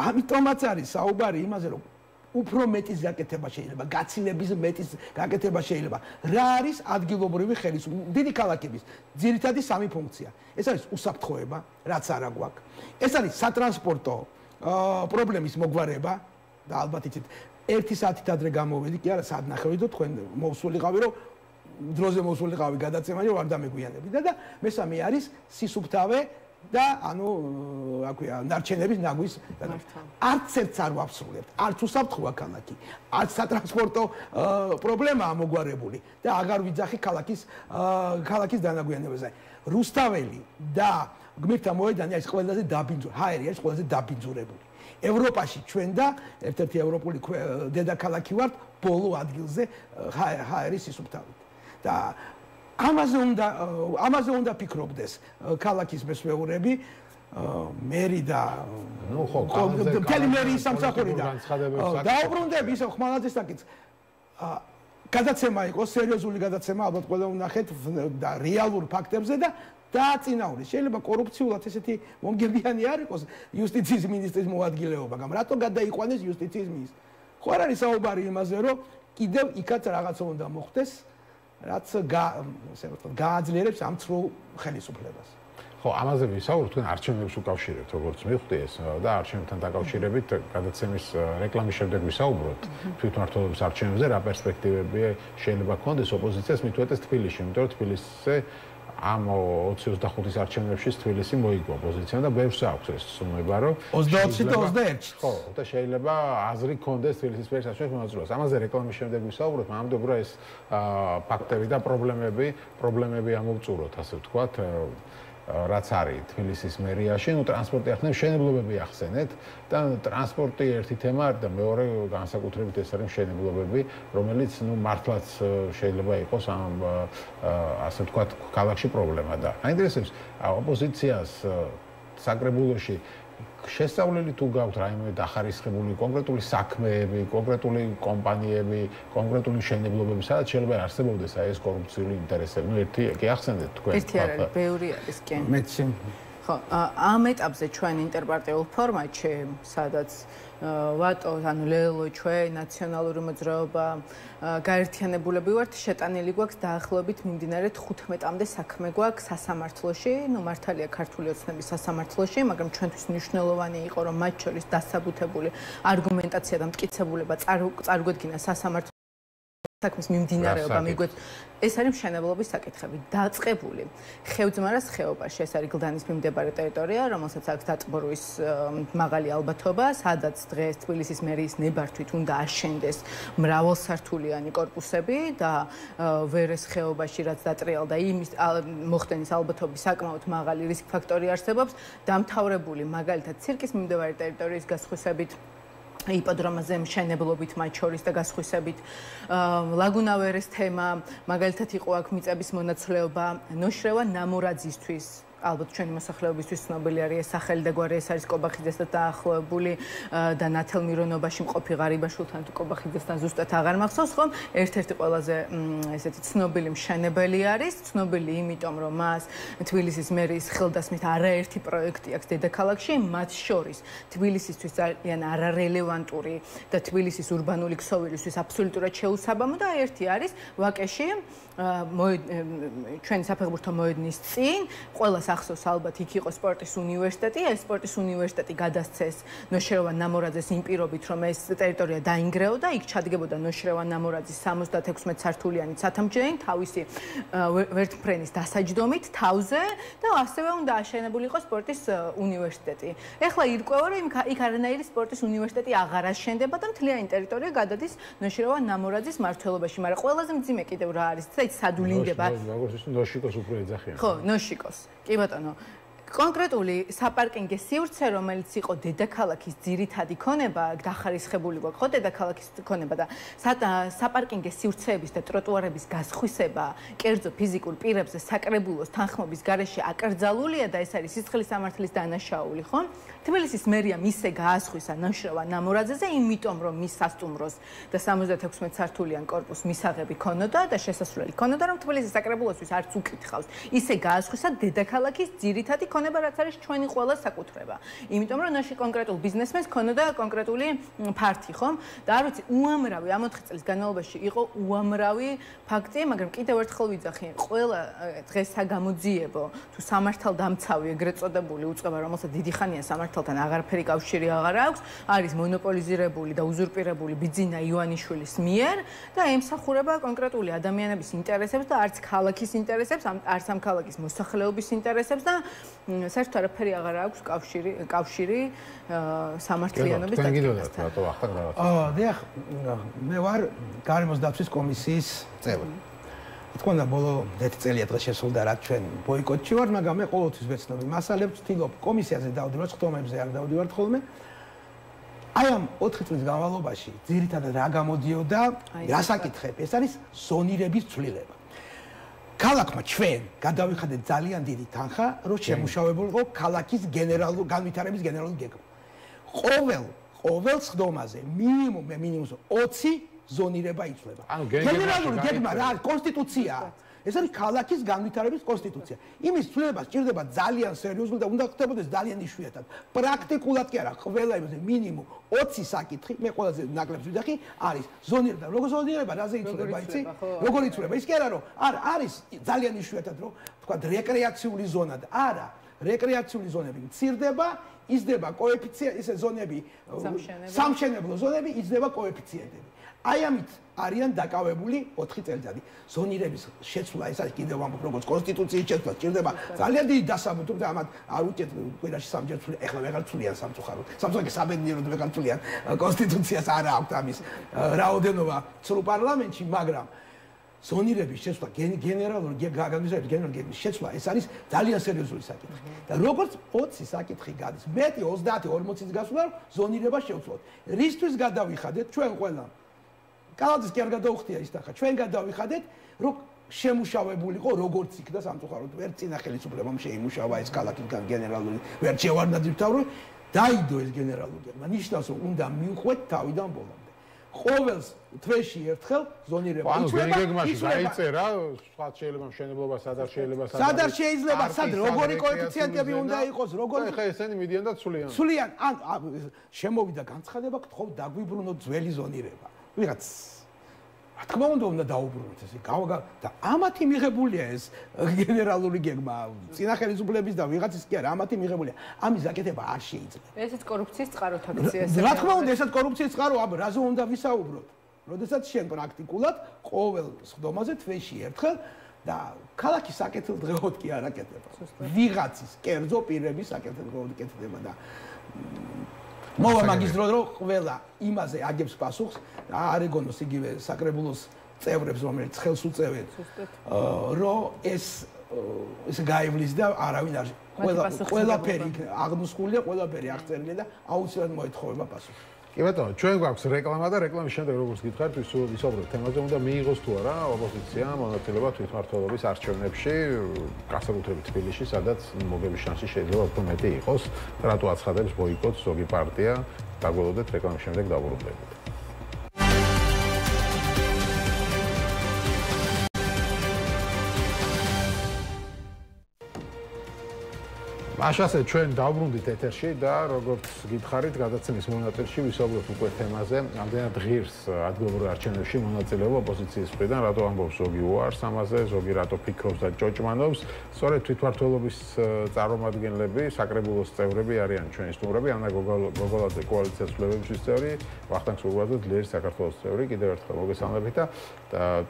ამიტომაც არის საუბარი იმაზე, რომ უფრო მეტის გაკეთება შეიძლება, გაცილების მეტის გაკეთება შეიძლება. რა არის ადგილობრივი ხელისუფლება? დიდი ქალაქების ძირითადი 3 ფუნქცია. ეს არის უსაფრთხოება, რაც არ აგვაქვს. ეს არის სატრანსპორტო პრობლემის მოგვარება და ალბათ იცით, 1 საათით ადრე გამოვედი, კი არა, საათ ნახევრი და თქვენ მოვსულიყავი, რომ დროზე მოვსულიყავი გადაცემა, რომ არ დამეგვიანებინა და მესამე არის სისუფთავე და ანუ რა ქვია, ნარჩენების ნაგვის არც ერთს არ ვაფსრულებთ. არც უსაფრთხოა ქალაქი, არც სატრანსპორტო პრობლემაა მოგვარებული და აღარ ვიძახი ქალაქის დანაგვიანებაზე. რუსთაველი და გმირთა მოედანი არის ყველაზე ჰაერი არის ყველაზე დაბინძურებული. ევროპაში ჩვენ და ერთ-ერთი ევროპული დედაქალაქი ვართ ბოლო ადგილზე ჰაერის სისუფთავით. და ამაზე უნდა ფიქრობდეს ქალაქის მესვეურები, მერი და მთელი მერიის სამსახური და დაუბრუნდები ისევ ხმალაძეს საკითხს. გადაცემა იყო, სერიოზული გადაცემა, ალბათ ყველა უნახეთ და რეალურ ფაქტებზე და დააწინაურეს. შეიძლება კორუფციულად ესეთი მომგებიანი არ იყოს იუსტიციის მინისტრის მოადგილეობა, მაგრამ რატო გადაიყვანეს იუსტიციის მინისტრი? ხო არ არის საუბარი იმაზე, რომ კიდევ იქაც რაღაცა უნდა მოხდეს, რაც გააძლიერებს ამ ცრუ ხელისუფლებას. ხო, ამაზე ვისაუბრეთ, თქვენ არჩევნებს უკავშირებთ, როგორც მივხვდი ეს და არჩევნებთან დაკავშირებით გადაცემის რეკლამის შემდეგ ვისაუბროთ თვითმმართველობის არჩევნებზე, რა პერსპექტივები შეიძლება გქონდეს ოპოზიციას, მით უმეტეს თბილისში, იმიტომ რომ თბილისზე ამ 2025-ის არჩევნებში თბილისი მოიგო ოპოზიციამ და ბევრს აქვს ეს სუმება, რომ 20 და 21. ხო, და შეიძლება აზრი გქონდეს თბილისის პირის არჩევნებში მონაწილეობას. ამაზე რეკლამის შემდეგ ვისაუბროთ, მაგრამ რომ ეს ფაქტები და პრობლემები ამოვწუროთ, ასე ვთქვათ, რაც არის თბილისის მერიაში, ტრანსპორტი ახსენეთ, მშენებლობები ახსენეთ და ტრანსპორტი ერთი თემა და მეორე განსაკუთრებით ეს არის მშენებლობები, რომელიც მართლაც შეიძლება იყოს ამ ასე ვთქვათ ქალაქში პრობლემა და აინტერესებს ოპოზიციას საკრებულოში შესწავლილი თუ გაქვთ რაიმე დახარისხებული კონკრეტული საქმეები, კონკრეტული კომპანიები, კონკრეტული მშენებლობები, სადაც შეიძლება არსებობდეს ეს კორუფციული ინტერესები. ერთი კი ახსენეთ თქვენ. ერთი არ არის, ბევრი არის კი. მეცი. ხო, ამ ეტაპზე ჩვენ ინტერპარტიულ ფორმატში, სადაც ვატო, ანუ ლელო, ჩვენ ნაციონალური მოძრაობა გაერთიანებულები ვართ, შეტანილი გვაქვს დაახლოებით მიმდინარე 15-მდე საქმე გვაქვს სასამართლოში, მართალია ქართული ოცნების სასამართლოში, მაგრამ ჩვენთვის მნიშვნელოვანი იყო, რომ მათ შორის დასაბუთებული არგუმენტაცია და მტკიცებულება წარგვედგინა სასამართლოში საქმის მიმდინარეობა მიგვეც ეს არის მშენებლობის საკითხები დაწყებული ხევძმარას ხეობაში ეს არის გლდანის მიმდებარე ტერიტორია რომელსაც აქვს დატბორვის მაღალი ალბათობა სადაც დღეს თბილისის მერიის ნებართვით უნდა აშენდეს მრავალსართულიანი კორპუსები და ვერეს ხეობაში რაც დატრიალდა იმის მოხდენის ალბათობის საკმაოდ მაღალი რისკ ფაქტორი არსებობს დამთავრებული მაგალითად ცირკის მიმდებარე ტერიტორიის გასხვისებით იპოდრომაზე მშენებლობით მათ შორის და გასხვისებით ლაგუნავერის თემა მაგალითად იყო აქ მიწების მონაცვლეობა ნოშრევა ნამორაძისთვის ალბათ ჩვენი მოსახლეობისთვის ცნობილი არის ეს სახელი და გვარი ეს არის კობახიძესთან დაახლოებული და ნათელ მირონობაში მყოფი ღარიბაშვილთან თუ კობახიძესთან ზუსტად აღარ მახსოვს ხომ ერთ-ერთი ყველაზე ესეთი ცნობილი მშენებელი არის ცნობილი იმიტომ რომ მას თბილისის მერიის ხელდასმით არაერთი პროექტი აქვს დედაქალაქში მათ შორის თბილისისთვის ძალიან არარელევანტური და თბილისის ურბანული ქსოვილისთვის აბსოლუტურად შეუსაბამო და ერთი არის ვაკეში ჩვენი საფეხბურთო მოედნის წინ ყველას ახსოვს ალბათ იქ იყო სპორტის უნივერსიტეტი ეს სპორტის უნივერსიტეტი გადასცეს ნოშრევან ნამორაძეს იმ პირობით რომ ეს ტერიტორია დაინგრეოდა იქ ჩადგებოდა ნოშრევან ნამორაძის 76 სართულიანი ცათამბჯენი თავისი ვერტმფრენის დასაჯდომით თავზე და ასევე უნდა აშენებული იყოს სპორტის უნივერსიტეტი ეხლა ირკვევა რომ იქ არანაირი სპორტის უნივერსიტეტი აღარ აშენდება და მთლიანი ტერიტორია გადადის ნოშრევან ნამორაძის მმართველობაში მაგრამ ყველაზე მძიმე კიდევ რა არის სადულინდება როგორც ნოშიკოს უფრო ეძახიან ხო ნოშიკოს კი ბატონო კონკრეტული საპარკინგის სივრცე რომელიც იყო დედაქალაქის ძირითადი ქონება დახარისხებული გვაქვს ხო დედაქალაქის ქონება და საპარკინგის სივრცეების და ტროტუარების გასხვისება კერძო ფიზიკურ პირებზე საკრებულოს თანხმობის გარეშე აკრძალულია და ეს არის სიცხლის სამართლის დანაშაული ხო თბილისის მერიამ ისე გაასხვისა ნოშრევან ნამორაძეზე იმიტომ რომ მის სასტუმროს და 76 სართულიან კორპუსს მისაღები ქონოდა და შესასვლელი ქონოდა რომ თბილისის საკრებულოსთვის არც უკითხავს ისე გაასხვისა დედაქალაქის ძირითადი ქონება რაც არის ჩვენი ყველა საკუთრება იმიტომ რომ ნაში კონკრეტულ ბიზნესმენს ქონოდა კონკრეტული ფართი ხომ და არ ვიცი უამრავი ამ 4 წლის განმავლობაში იყო უამრავი ფაქტი მაგრამ კიდევ ერთხელ ვიძახი ყველა დღეს საგამოძიებო თუ სამართალდამცავი ეგრეთ წოდებული უწყება რომელსაც დიდი ხანია სამართალთან აღარაფერი კავშირი აღარ აქვს არის მონოპოლიზირებული და უზურპირებული ბიძინა ივანიშვილის მიერ და ემსახურება კონკრეტული ადამიანების ინტერესებს და არც ქალაქის ინტერესებს არც ამ ქალაქის მოსახლეობის ინტერესებს და საერთოდ არაფერი აღარ აქვს კავშირი სამართლიანობის დაკავშირებასთან. რატო ახლა რაღაც? დიახ, მე ვარ გარემოს დაცვის კომისიის წევრი. თქო და ბოლო 1 წელია დღეს შესულდა რა ჩვენ ბოიკოტში ვარ, მაგრამ მე ყოველთვის ვეცნობ მასალებს, ვთილობ კომისიაზე დავდივარ, ხტომებზე არ დავდივარ ხოლმე. აი ამ 4 წლის განმავლობაში ძირითადად რა გამოდიოდა, რა საკითხები? ეს არის ზონირების ცვლილება. ქალაქმა ჩვენ გადავიხადეთ ძალიან დიდი თანხა, რომ შემუშავებულიყო ქალაქის განვითარების გენერალური გეგმა. ყოველ ხდომაზე მინიმუმ 20 ზონირება იცვლება. გენერალური გეგმა რა არის? კონსტიტუციაა. ეს არის ქალაქის განვითარების კონსტიტუცია. იმის ცვლილება სჭირდება ძალიან სერიოზული და უნდა ხდებოდეს ძალიან იშვიათად. პრაქტიკულად კი არა, ყველა იმაზე მინიმუმ 20 საკითხი, მე ყველაზე ნაკლებს ვიდახი, არის ზონირება. როგორ ზონირება, რაზე იცვლება, იცი? როგორ იცვლება? ის კი არა, რომ არის ძალიან იშვიათად, რომ თქვა რეკრეაციული ზონა და არა, რეკრეაციული ზონები მცირდება, იზრდება კოეფიციენტი, ესე ზონები, სამშენებლო ზონები, იზრდება კოეფიციენტები. აი ამით არიან დაკავებული 4 წელიწადი. ზონირების შეცვლა ეს არის კიდევ ამბობ როგორც კონსტიტუციის შეცვლა ჭირდება ძალიან დიდი დასაბუთი და ამათ არ უჭერთ ყველაში სამჯერ ცვლი, ეხლა ვეღარ ცვლიან სამწუხაროდ. სამწუხაროდ საბედნიეროდ ვეღარ ცვლიან კონსტიტუციას არა აქვს ამის რაოდენობა ცრუ პარლამენტში, მაგრამ ზონირების შეცვლა გენერალური გეგმის შეცვლა ეს არის ძალიან სერიოზული საკითხი. და როგორც 20 საკითხი გადის, მეტი 30, 40-ის გასვლა ზონირება შევცვლოთ. რისთვის გადავიხადეთ ჩვენ ყველა? კალათის კი არ გადაუხდია ის და ხა ჩვენ გადავიხადეთ რომ შემუშავებულიყო როგორც იქ და სამწუხაროდ ვერ წინა ხელისუფლებამ შეიმუშავა ეს კალათისგან გენერალური ვერ შევარდაძვთავრო დაიდო ეს გენერალური გეგმა ნიშნავს რომ უნდა მივხვეთ თავიდან ბოლომდე ყოველს თვეში ერთხელ ზონირება იცვლება გეგმაში დაიწერა სხვა შეიძლება მშენებლობა სადარ შეიძლება სად როგორი კოეფიციენტები უნდა იყოს როგორი ხა ესენი მიდიან და ცვლიან ან შემოვიდა განცხადება გთხოვ დაგვიბრუნოთ ძველი ზონირება ვიღაც რა თქმა უნდა დაუბრუნოთ ესე და ამათი მიღებულია ეს გენერალური გეგმა წინა ხელისუფლების და ვიღაცის კი არა ამათი მიღებულია ამის გაკეთება არ შეიძლება ესეც კორუფციის წყაროა ეს რა თქმა უნდა ესაც კორუფციის წყარო აბა რაზე უნდა ვისაუბროთ როდესაც შენ პრაქტიკულად ყოველ სხდომაზე თვეში ერთხელ და ქალაქის საკეთილდღეოდ კი არ აკეთება ვიღაცის კერძო პირების საკეთილდღეოდ კეთდება და მოვა მაგის დრო რომ ყველა იმაზე აგებს პასუხს არეგონოს იგივე საკრებულოს წევრებს რომელიც ხელს უწევენ რომ ეს გაივლის და არავინ არ ყველაფერი აღნუსხულია ყველაფერი აღწერილია და აუცილებლად მოეთხოვება პასუხი კი ბატონო ჩვენ გვაქვს რეკლამა და რეკლამის შემდეგ როგორც გითხარით ვისაუბროთ თემაზე უნდა მიიღოს თუ არა ოპოზიციამ მონაწილეობა თვითმმართველობის არჩევნებში განსაკუთრებით თბილისში სადაც მოგების შანსი შეიძლება უფრო მეტი იყოს რატო აცხადებს ბოიკოტს ზოგი პარტია დაგველოდეთ რეკლამის შემდეგ დავუბრუნდებით მაშასე ჩვენ დავბრუნდით ეთერში და როგორც გითხარით გადაცემის მონაწილეში ვისაუბროთ უკვე თემაზე ამდენად ღირს ადგილობრივ არჩევნებში მონაწილეობა ოპოზიციის მხრიდან რატო ამბობს ზოგი უარს ამაზე ზოგი რატო ფიქრობს და ჭოჭმანობს სწორედ თვითმმართველობის წარმომადგენლები საკრებულოს წევრები არიან ჩვენი სტუმრები ანა გოგოლაძე კოალიციას წევრების წევრი ვახტანგ სურგულაძე ძლიერი საქართველოს წევრი კიდევ ერთხელ მოგესალმებით და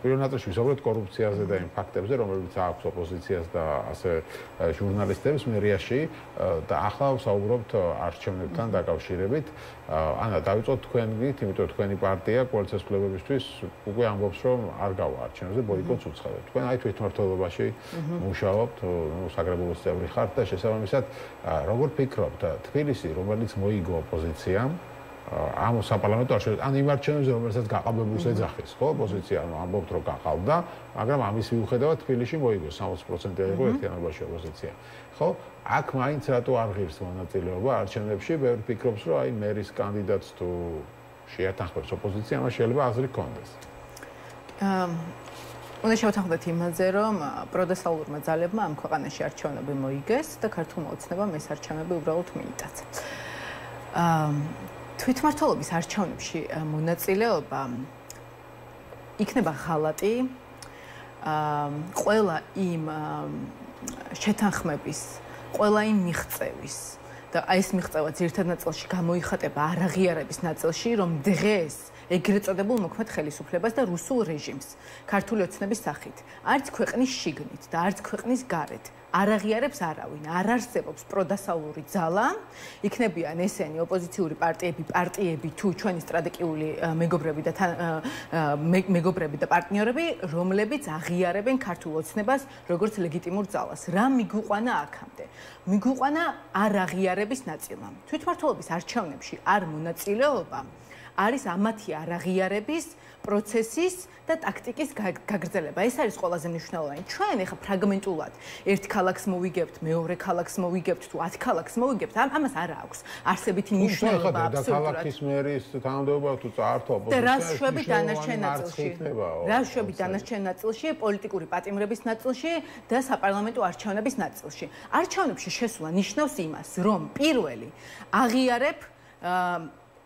პირველ ნაწილში ვისაუბროთ კორუფციაზე და იმ ფაქტებზე რომლებიც აქვს ოპოზიციას და ასე ჟურნალისტებს მერიაში და ახლა ვსაუბრობთ არჩევნებთან დაკავშირებით. ანა, დავიწყოთ თქვენით, იმიტომ თქვენი პარტია კოალიციის ცვლილებებისთვის უკვე ამბობს, რომ არ გავა არჩევნებზე, ბოიკოტს უცხადებს. თქვენ აი თვითმმართველობაში მუშაობთ, საკრებულოს წევრი ხართ და შესაბამისად, როგორ ფიქრობთ, თბილისი, რომელიც მოიგო ოპოზიციამ ამ საპარლამენტო არჩევნებში, ან იმ არჩევნებზე, რომელსაც გაყალბებულს ეძახის, ხო, ოპოზიცია ამბობთ, რომ გაყალბდა, მაგრამ ამის მიუხედავად თბილისში მოიგო 60% იყო ერთიანობაში ოპოზიცია. ხო, აქ მაინც რატო არ ღირს მონაწილეობა არჩევნებში, ბევრი ფიქრობს, რომ აი მერის კანდიდატს თუ შეათანხმებს ოპოზიცია, მას შეიძლება აზრი ჰქონდეს. უნდა შევთანხმდეთ იმაზე, რომ პროდესალურმა ძალებმა ამ ქვეყანაში არჩევნები მოიგეს და ქართულმა ოცნებამ ეს არჩევნები უბრალოდ მიიტაცა. თვითმმართველობის არჩევნებში მონაწილეობა იქნება ღალატი ყველა იმ შეთანხმების, ყველა იმ მიღწევის და აი ეს მიღწევა ძირითად ნაწილში გამოიხატება არაღიარების ნაწილში, რომ დღეს ეგრეთ წოდებულ მოქმედ ხელისუფლებას და რუსულ რეჟიმს ქართული ოცნების სახით არც ქვეყნის შიგნით და არც ქვეყნის გარეთ არ აღიარებს არავინ, არ არსებობს პროდასავლური ძალა, იქნებიან ესენი ოპოზიციური პარტიები თუ ჩვენი სტრატეგიული მეგობრები და პარტნიორები, რომლებიც აღიარებენ ქართულ ოცნებას როგორც ლეგიტიმურ ძალას. რა მიგვიყვანა აქამდე? მიგვიყვანა არ აღიარების ნაწილმა. თვითმმართველობის არჩევნებში არ მონაწილეობა არის ამათი არაღიარების პროცესის და ტაქტიკის გაგრძელება. ეს არის ყველაზე მნიშვნელოვანი. ჩვენ ეხა ფრაგმენტულად ერთ ქალაქს მოვიგებთ, მეორე ქალაქს მოვიგებთ, თუ 10 ქალაქს მოვიგებთ, ამას არ აქვს არსებითი მნიშვნელობა აბსოლუტურად. ქალაქის მერის თანამდებობა თუ წაართვა ოპოზიციაში. რა შვები დანარჩენ ნაწილში? რა შვები დანარჩენ ნაწილში, პოლიტიკური პატიმრების ნაწილში და საპარლამენტო არჩევნების ნაწილში. არჩევნებში შესვლა ნიშნავს იმას, რომ პირველი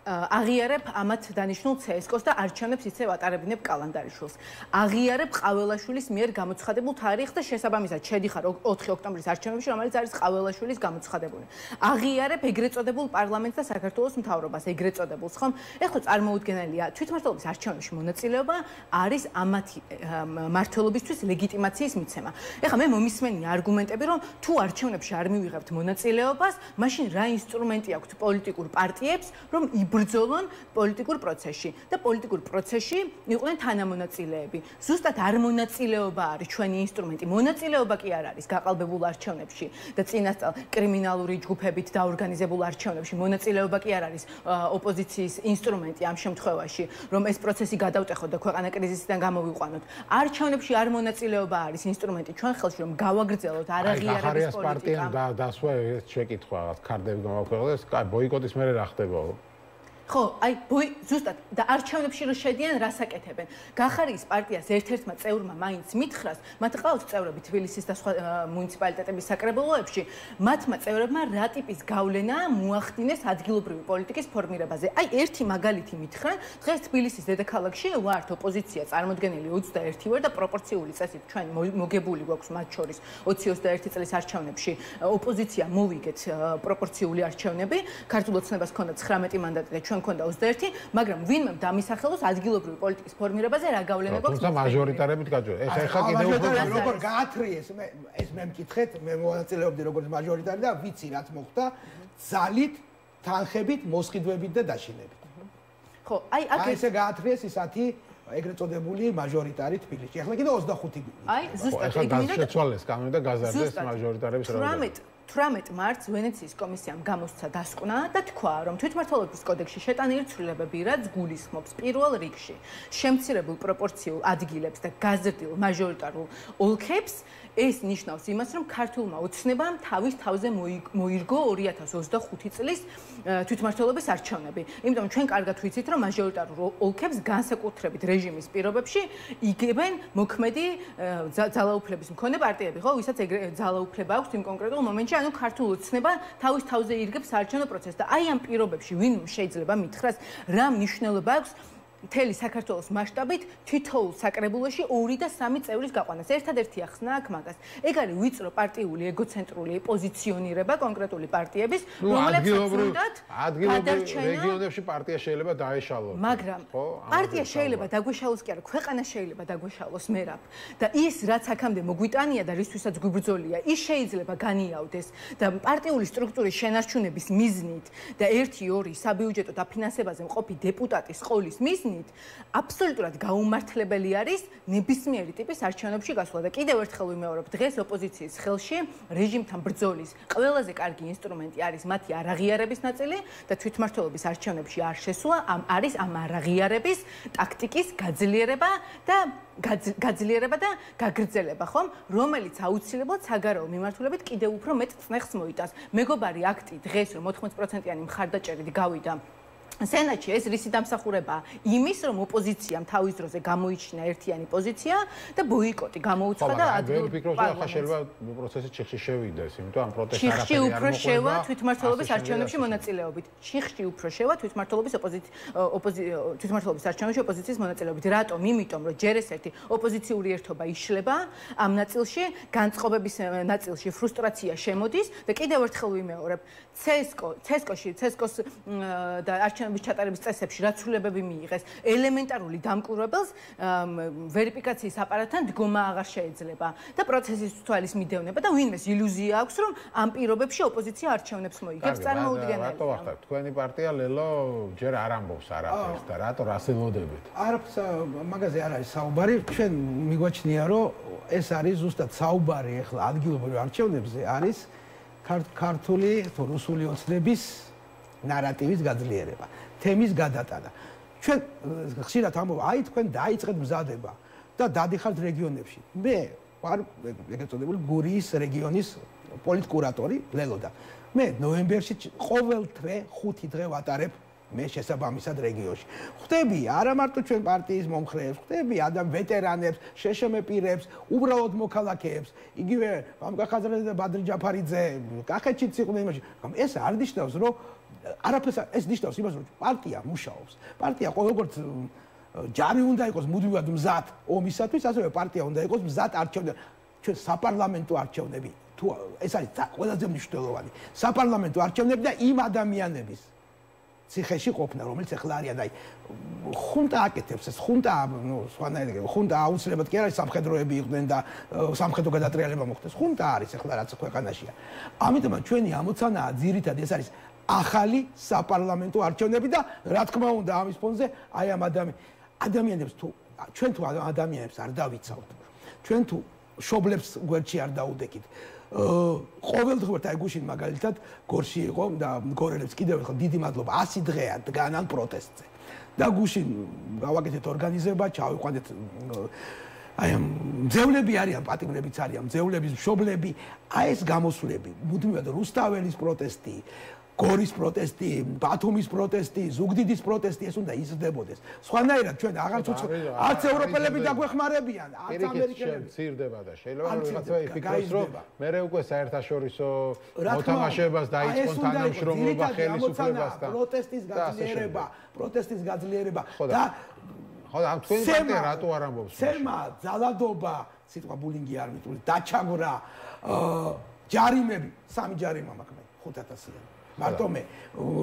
აღიარებ ამათ დანიშნულ CSKOS და არჩევნებს ისევ ატარებინებ კალანდარიშვილს. აღიარებ ყაველაშვილის მიერ გამოცხადებულ თარიღს და შესაბამისად შედიხარ 4 ოქტომბრის არჩევნებში, რომელიც არის ყაველაშვილის გამოცხადებული. აღიარებ ეგრეთ წოდებულ პარლამენტს და საქართველოს მთავრობას, ეგრეთ წოდებულს, ხომ? ეხლა წარმოუდგენელია, თვითმმართველობის არჩევნებში მონაწილეობა არის ამათი მმართველობისთვის ლეგიტიმაციის მიცემა. ეხლა მე მომისმენია არგუმენტები, რომ თუ არჩევნებში არ მივიღებთ მონაწილეობას, მაშინ რა ინსტრუმენტი აქვთ პოლიტიკურ პარტიებს, რომ ბრძოლონ პოლიტიკურ პროცესში და პოლიტიკურ პროცესში იყვნენ თანამონაწილეები. ზუსტად არ მონაწილეობა არის ჩვენი ინსტრუმენტი. მონაწილეობა კი არ არის გაყალბებულ არჩევნებში და წინასწარ კრიმინალური ჯგუფებით დაორგანიზებულ არჩევნებში. მონაწილეობა კი არ არის ოპოზიციის ინსტრუმენტი ამ შემთხვევაში, რომ ეს პროცესი გადავტეხოთ და ქვეყანა კრიზისიდან გამოვიყვანოთ. არჩევნებში არ მონაწილეობა არის ინსტრუმენტი ჩვენ ხელში, რომ გავაგრძელოთ არაღიარების პოლიტიკა. დასვა ეს შეკითხვა, ქარდები გამოვაქვეყნოთ, ბოიკოტის მერე რა ხდებაო? ხო, ზუსტად და არჩევნებში რო შედიან, რასაკეთებენ. გახარიის პარტიას ერთ-ერთმა წევრმა მაინც მითხრას, მათ ყავთ წევრები თბილისის და სხვა მუნიციპალიტეტების საკრებულოებში, მათმა წევრებმა რა ტიპის გავლენა მოახდინეს ადგილობრივი პოლიტიკის ფორმირებაზე. ერთი მაგალითი მითხრან, დღეს თბილისის დედაქალაქში ვართ ოპოზიცია წარმოდგენილი 21 ვარ და პროპორციული წესით ჩვენ მოგებული გვაქვს მათ შორის 20-21 წლის არჩევნებში ოპოზიცია მოვიგეთ პროპორციული არჩევნები, ქართულ ოცნებას ჰქონდა 19 მანდატი და ჩვენ ქონდა 21, მაგრამ ვინმე დამისახელოს ადგილობრივი პოლიტიკის ფორმირებაზე რა გავლენა გვაქვს? თუმცა მაჟორიტარებით გაჯვარ. ეხლა კიდევ უფრო როგორ გაათრიეს მე მკითხეთ, მე მონაწილეობდი როგორც მაჟორიტარი და ვიცი რაც მოხდა ძალით, თანხებით, მოსყიდვებით და დაშინებით. ხო, აქ ესე გაათრიეს ის 10 ეგრეთ წოდებული მაჟორიტარი თბილისში. ახლა კიდევ 25 გვინდა. ზუსტად ეგ მინდა შეცვალეს კანონი და გაზარდეს მაჟორიტარების რაოდენობა. 18 მარტს ვენეციის კომისიამ გამოსცა დასკვნა და თქვა, რომ თვითმმართველობის კოდექსში შეტანილი ცვლილებები, რაც გულისხმობს პირველ რიგში შემცირებულ პროპორციულ ადგილებს და გაზრდილ მაჟორიტარულ ოლქებს, ეს ნიშნავს იმას, რომ ქართულმა ოცნებამ თავის თავზე მოირგო 2025 წლის თვითმმართველობის არჩევნები. იმიტომ ჩვენ კარგად ვიცით, რომ მაჟორიტარულ ოლქებს განსაკუთრებით რეჟიმის პირობებში იგებენ მოქმედი ძალაუფლების მქონე პარტიები, ხო, ვისაც ძალაუფლება აქვს იმ კონკრეტულ მომენტში. ანუ ქართულ ოცნება თავის თავზე ირგებს საარჩევნო პროცესს და ამ პირობებში ვინ შეიძლება მითხრას რა მნიშვნელობა აქვს მთელი საქართველოს მასშტაბით თითოეულ საკრებულოში 2 და 3 წევრის გაყვანას. ერთადერთი ახსნა აქ მაგას. ეგ არის ვიწრო პარტიული ეგოცენტრული პოზიციონირება კონკრეტული პარტიების, რომლებსაც უნდათ ადგილობრივ რეგიონებში პარტია შეიძლება დაეშალოს. მაგრამ პარტია შეიძლება დაგვეშალოს კი არა, ქვეყანა შეიძლება დაგვეშალოს მერაბ. და ის რაც აქამდე მოგვიტანია და რისთვისაც გვიბრძოლია, ის შეიძლება განიავდეს და პარტიული სტრუქტურის შენარჩუნების მიზნით და 1-2 საბიუჯეტო დაფინანსებაზე მყოფი დეპუტატის ყოლის მიზნით აბსოლუტურად გაუმართლებელი არის ნებისმიერი ტიპის არჩევნებში გასვლა და კიდევ ერთხელ ვიმეორებ, დღეს ოპოზიციის ხელში რეჟიმთან ბრძოლის ყველაზე კარგი ინსტრუმენტი არის მათი არაღიარების ნაწილი და თვითმმართველობის არჩევნებში არ შესვლა, არის ამ არაღიარების ტაქტიკის გაძლიერება და გაგრძელება, ხომ, რომელიც აუცილებლად საგარეო მიმართულებით კიდევ უფრო მეტ წნეხს მოიტანს. მეგობარი აქტი დღეს რომ 80%-იანი მხარდაჭერით გავიდა სენატში ეს რისი დამსახურებაა? იმის, რომ ოპოზიციამ თავის დროზე გამოიჩინა ერთიანი პოზიცია და ბოიკოტი გამოუცხადა ადგილობრივ პარლამენტს. შეიძლება პროცესი ჩიხში შევიდეს, იმიტომ ამ პროტესტს არაფერი არ ჩიხში უფრო შევა თვითმმართველობის არჩევნებში მონაწილეობით. ჩიხში უფრო შევა თვითმმართველობის თვითმმართველობის არჩევნებში ოპოზიციის მონაწილეობით. რატომ? იმიტომ, რომ ჯერ ეს ერთი ოპოზიციური ერთობა იშლება ამ ნაწილში, განწყობების ნაწილში ფრუსტრაცია შემოდის და კიდევ ერთხელ ვიმეორებ, CSKOS-ში და არჩევნების ჩატარების წესებში რა ცვლილებები მიიღეს, ელემენტარული დამკვირვებელს ვერიფიკაციის აპარატთან დგომა აღარ შეეძლება და პროცესის თვალის მიდევნება და ვინმეს ილუზია აქვს, რომ ამ პირობებში ოპოზიცია არჩევნებს მოიგებს, წარმოუდგენელია. რატო ვახტავთ? თქვენი პარტია ლელო ჯერ არ ამბობს არაფერს და რატო რას ელოდებით? არაფერს მაგაზე არ არის საუბარი, ჩვენ მიგვაჩნია, რომ ეს არის ზუსტად საუბარი ახლა ადგილობრივ არჩევნებზე არის ქართული თუ რუსული ოცნების ნარატივის გაძლიერება, თემის გადატანა. ჩვენ ხშირად ამბობ, აი თქვენ დაიწყეთ მზადება და დადიხართ რეგიონებში. მე ვარ ეგრეთ წოდებული გურიის რეგიონის პოლიტკურატორი ლელოდა. მე ნოემბერში ყოველ თვე 5 დღე ვატარებ მე შესაბამისად რეგიონში. ხვდები არა მარტო ჩვენ პარტიის მომხრეებს, ხვდები ვეტერანებს, შეშმ პირებს, უბრალოდ მოქალაქეებს, იგივე მამკახაზრაძე და ბადრი ჯაფარიძე, კახეთშიც იყვნენ იმაში. ეს არ ნიშნავს, რომ არაფერს ეს ნიშნავს იმას, რომ პარტია მუშაობს. პარტია როგორც ჯარი უნდა იყოს მუდმივად მზად ომისათვის, ასევე პარტია უნდა იყოს მზად არჩევნებში. ჩვენ საპარლამენტო არჩევნები თუ ეს არის ყველაზე მნიშვნელოვანი. საპარლამენტო არჩევნები და იმ ადამიანების ციხეში ყოფნა, რომელიც ახლა არიან, აი ხუნტა აკეთებს, ეს ხუნტა, სხვანაირად, ხუნტა აუცილებლად კი არის სამხედროები იყვნენ და სამხედრო გადატრიალება მოხდეს. ხუნტა არის ახლა რაც ქვეყანაშია. ამიტომ ჩვენი ამოცანაა ძირითადად ეს არის ახალი საპარლამენტო არჩევნები და რა თქმა უნდა ამის ფონზე აი ამ ადამიანებს თუ ჩვენ თუ ადამიანებს არ დავიცავთ, ჩვენ თუ შობლებს გვერდში არ დაუდეკით. ყოველდღურად აი გუშინ მაგალითად გორში იყო და მგორელებს კიდევ ერთხელ დიდი მადლობა 100 დღეა დგანან პროტესტზე და გუშინ გავაკეთეთ ორგანიზება ჩავიყვანეთ აი მძევლები არიან პატიმრებიც არიან მძევლების მშობლები აი ეს გამოსვლები მუდმივად რუსთაველის პროტესტი გორის პროტესტი, ბათუმის პროტესტი, ზუგდიდის პროტესტი ეს უნდა იზრდებოდეს. სხვანაირად ჩვენ აღარც არც ევროპელები დაგვეხმარებიან, არც ამერიკელები. მცირდება და შეიძლება რომ რაღაცა იფიქროს, რომ მე უკვე საერთაშორისო მოთამაშეებას დაიწყონ თანამშრომლობა ხელისუფლებასთან. პროტესტის გაძლიერება და ხო და თქვენი პარტია რატო არ ამბობს? სერმა, ძალადობა, სიტყვა ბულინგი არ მიტყვის, დაჩაგვრა, ჯარიმები, 3 ჯარიმა მაქვს მე 5000-იანი. მარტო მე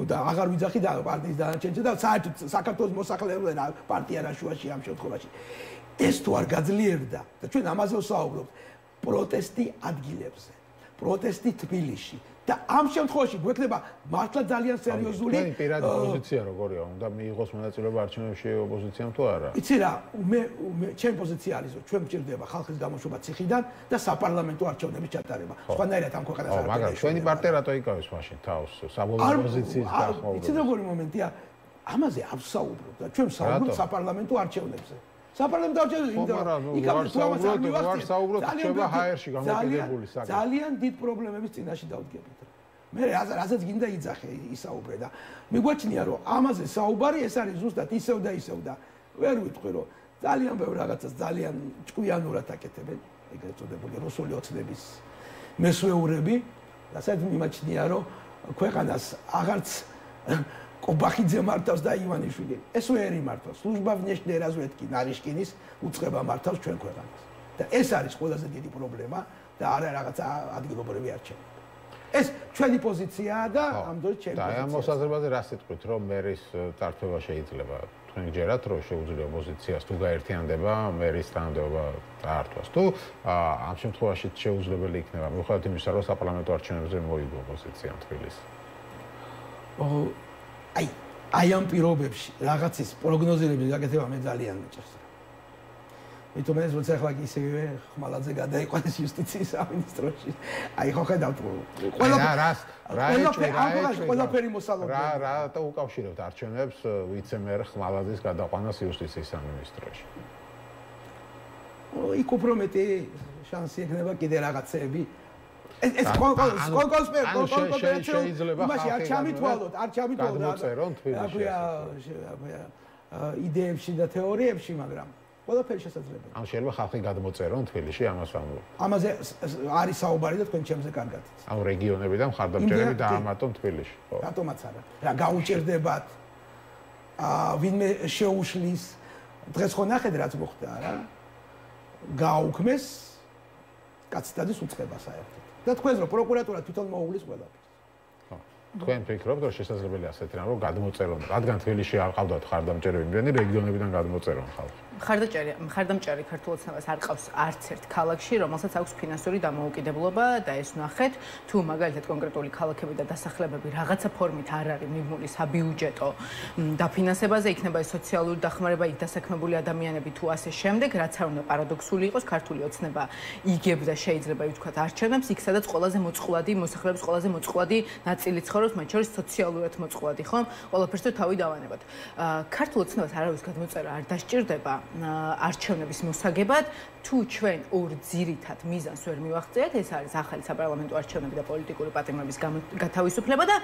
და აღარ ვიძახი და პარტიის დანარჩენზე და საერთოდ საქართველოს მოსახლეობა პარტია რაშუაში ამ შემთხვევაში ეს თუ არ გაძლიერდა და ჩვენ ამაზე ვსაუბრობთ პროტესტი ადგილებზე პროტესტი თბილისში და ამ შემთხვევაში გვექნება მართლა ძალიან სერიოზული თქვენი პირადი პოზიცია როგორია უნდა მიიღოს მონაწილეობა არჩევნებში ოპოზიციამ თუ არა იცი რა მე ჩემი პოზიცია არის რომ ჩვენ გვჭირდება ხალხის გამოშვება ციხიდან და საპარლამენტო არჩევნების ჩატარება სხვანაირად ამ ქვეყანას არ მაგრამ ჩვენი პარტია რატო იკავებს მაშინ თავს საბოლოო პოზიციის გახმოვებას იცი როგორი მომენტია ამაზე არ ვსაუბრობ და ჩვენ ვსაუბრობთ საპარლამენტო არჩევნებზე საპარლამენტო არჩევნებზე ვარ საუბრობთ ჩვევა ჰაერში გამოკიდებული საკითხი ძალიან დიდ პრობლემების წინაშე დავდგებით მე რასაც გინდა იძახე ისაუბრე და მიგვაჩნია რომ ამაზე საუბარი ეს არის ზუსტად ისევ და ისევ და ვერ ვიტყვი რომ ძალიან ბევრ რაღაცას ძალიან ჭკვიანურად აკეთებენ ეგრეთ წოდებული რუსული ოცნების მესვეურები რასაც მიმაჩნია რომ ქვეყანას აღარც კობახიძე მართავს და ივანიშვილი ეს ვერ იმართავს სლუჟბა внешней разведки ნარიშკინის უწყება მართავს ჩვენ ქვეყანას და ეს არის ყველაზე დიდი პრობლემა და არა რაღაცა ადგილობრივი არჩევნები ეს ჩვენი პოზიციაა და ამ დროს ჩემი პოზიცია. და ამ მოსაზრებაზე რა სიტყვით, რომ მერის წარსულობა შეიძლება თქვენ გჯერათ, რომ შეუძლია ოპოზიციას თუ გაერთიანდება მერის თანამდებობა დაართვას. თუ ამ შემთხვევაში შეუძლებელი იქნება, მიუხედავად იმისა, რომ საპარლამენტო არჩევნებზე მოიგო ოპოზიცია თბილისში. აი ამ პირობებში რაღაცის პროგნოზირების გაკეთება მე ძალიან მიჭირს. იმიტომ ეს როცა ახლა ისევე ხმალაძე გადაიყვანეს იუსტიციის სამინისტროში. აი ხო ხედავთ ყველაფერი მოსალოდნელი. რატო უკავშირებთ არჩევნებს ვიცე-მერ ხმალაძის გადაყვანას იუსტიციის სამინისტროში? იქ უფრო მეტი შანსი ექნება კიდე რაღაცეები. ეს კონკრეტულად შეიძლება არ ჩამითვალოთ გადმოწერონ თბილისში. იდეებში და თეორიებში, მაგრამ ყველაფერი შესაძლებელია. ამ შეიძლება ხალხი გადმოწერონ თბილისში ამას ვამბობ. ამაზე არის საუბარი და თქვენ ჩემზე კარგად იცით. ამ რეგიონებიდან მხარდამჭერები დაამატონ თბილისში. ხო. რატომაც არა. რა გაუჭირდებათ? ვინმე შეუშლის დღეს ხო ნახეთ რაც მოხდა რა. გაუქმეს კაცდადის უწყება საერთოდ. და თქვენ რომ პროკურატურა თვითონ მოუვლის ყველაფერს. ხო. თქვენ ფიქრობთ რომ შესაძლებელია ასეთი რამ რომ გადმოწერონ, რადგან თბილისში არ ყავდათ მხარდამჭერები, იმდენი რეგიონებიდან გადმოწერონ ხალხი. მხარდამჭერი ქართულ ოცნებას არ ყავს არც ერთ ქალაქში, რომელსაც აქვს ფინანსური დამოუკიდებლობა და ეს ნახეთ, თუ მაგალითად კონკრეტული ქალაქები და დასახლებები რაღაცა ფორმით არ არის მიბმული საბიუჯეტო დაფინანსებაზე, იქნება ეს სოციალური დახმარება, იქ დასაქმებული ადამიანები თუ ასე შემდეგ, რაც არ უნდა პარადოქსული იყოს, ქართული ოცნება იგებდა შეიძლება ვთქვათ არჩევნებს, იქ სადაც ყველაზე მოწყვლადი მოსახლეობის ყველაზე მოწყვლადი ნაწილი ცხოვრობს, მათ შორის სოციალურად მოწყვლადი, ხომ? ყველაფერს თუ თავი დავანებოთ. ქართულ ოცნებას არავის გადმოწერა არ დასჭირდება არჩევნების მოსაგებად, თუ ჩვენ ორ ძირითად მიზანს ვერ მივახციეთ, ეს არის ახალი საპარლამენტო არჩევნები და პოლიტიკური პატიმრების გათავისუფლება და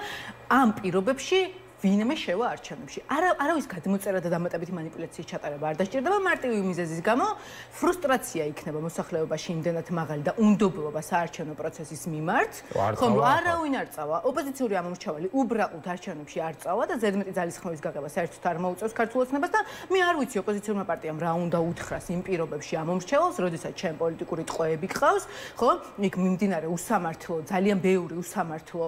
ამ პირობებში ვინმე შევა არჩევნებში. არავის გადმოწერა და დამატებითი მანიპულაციის ჩატარება არ დასჭირდება მარტივი მიზეზის გამო, ფრუსტრაცია იქნება მოსახლეობაში იმდენად მაღალი და უნდობლობა საარჩევნო პროცესის მიმართ, ხომ არავინ არ წავა, ოპოზიციური ამომრჩეველი უბრალოდ არჩევნებში არ წავა და ზედმეტი ძალისხმევის გაგება საერთოდ არ მოუწევს ქართულ ოცნებას და მე არ ვიცი ოპოზიციურმა პარტიამ რა უნდა უთხრას იმ პირობებში ამომრჩეველს, როდესაც ჩემ პოლიტიკური ტყვეები გყავს, ხო? იქ მიმდინარე უსამართლო, ძალიან ბევრი უსამართლო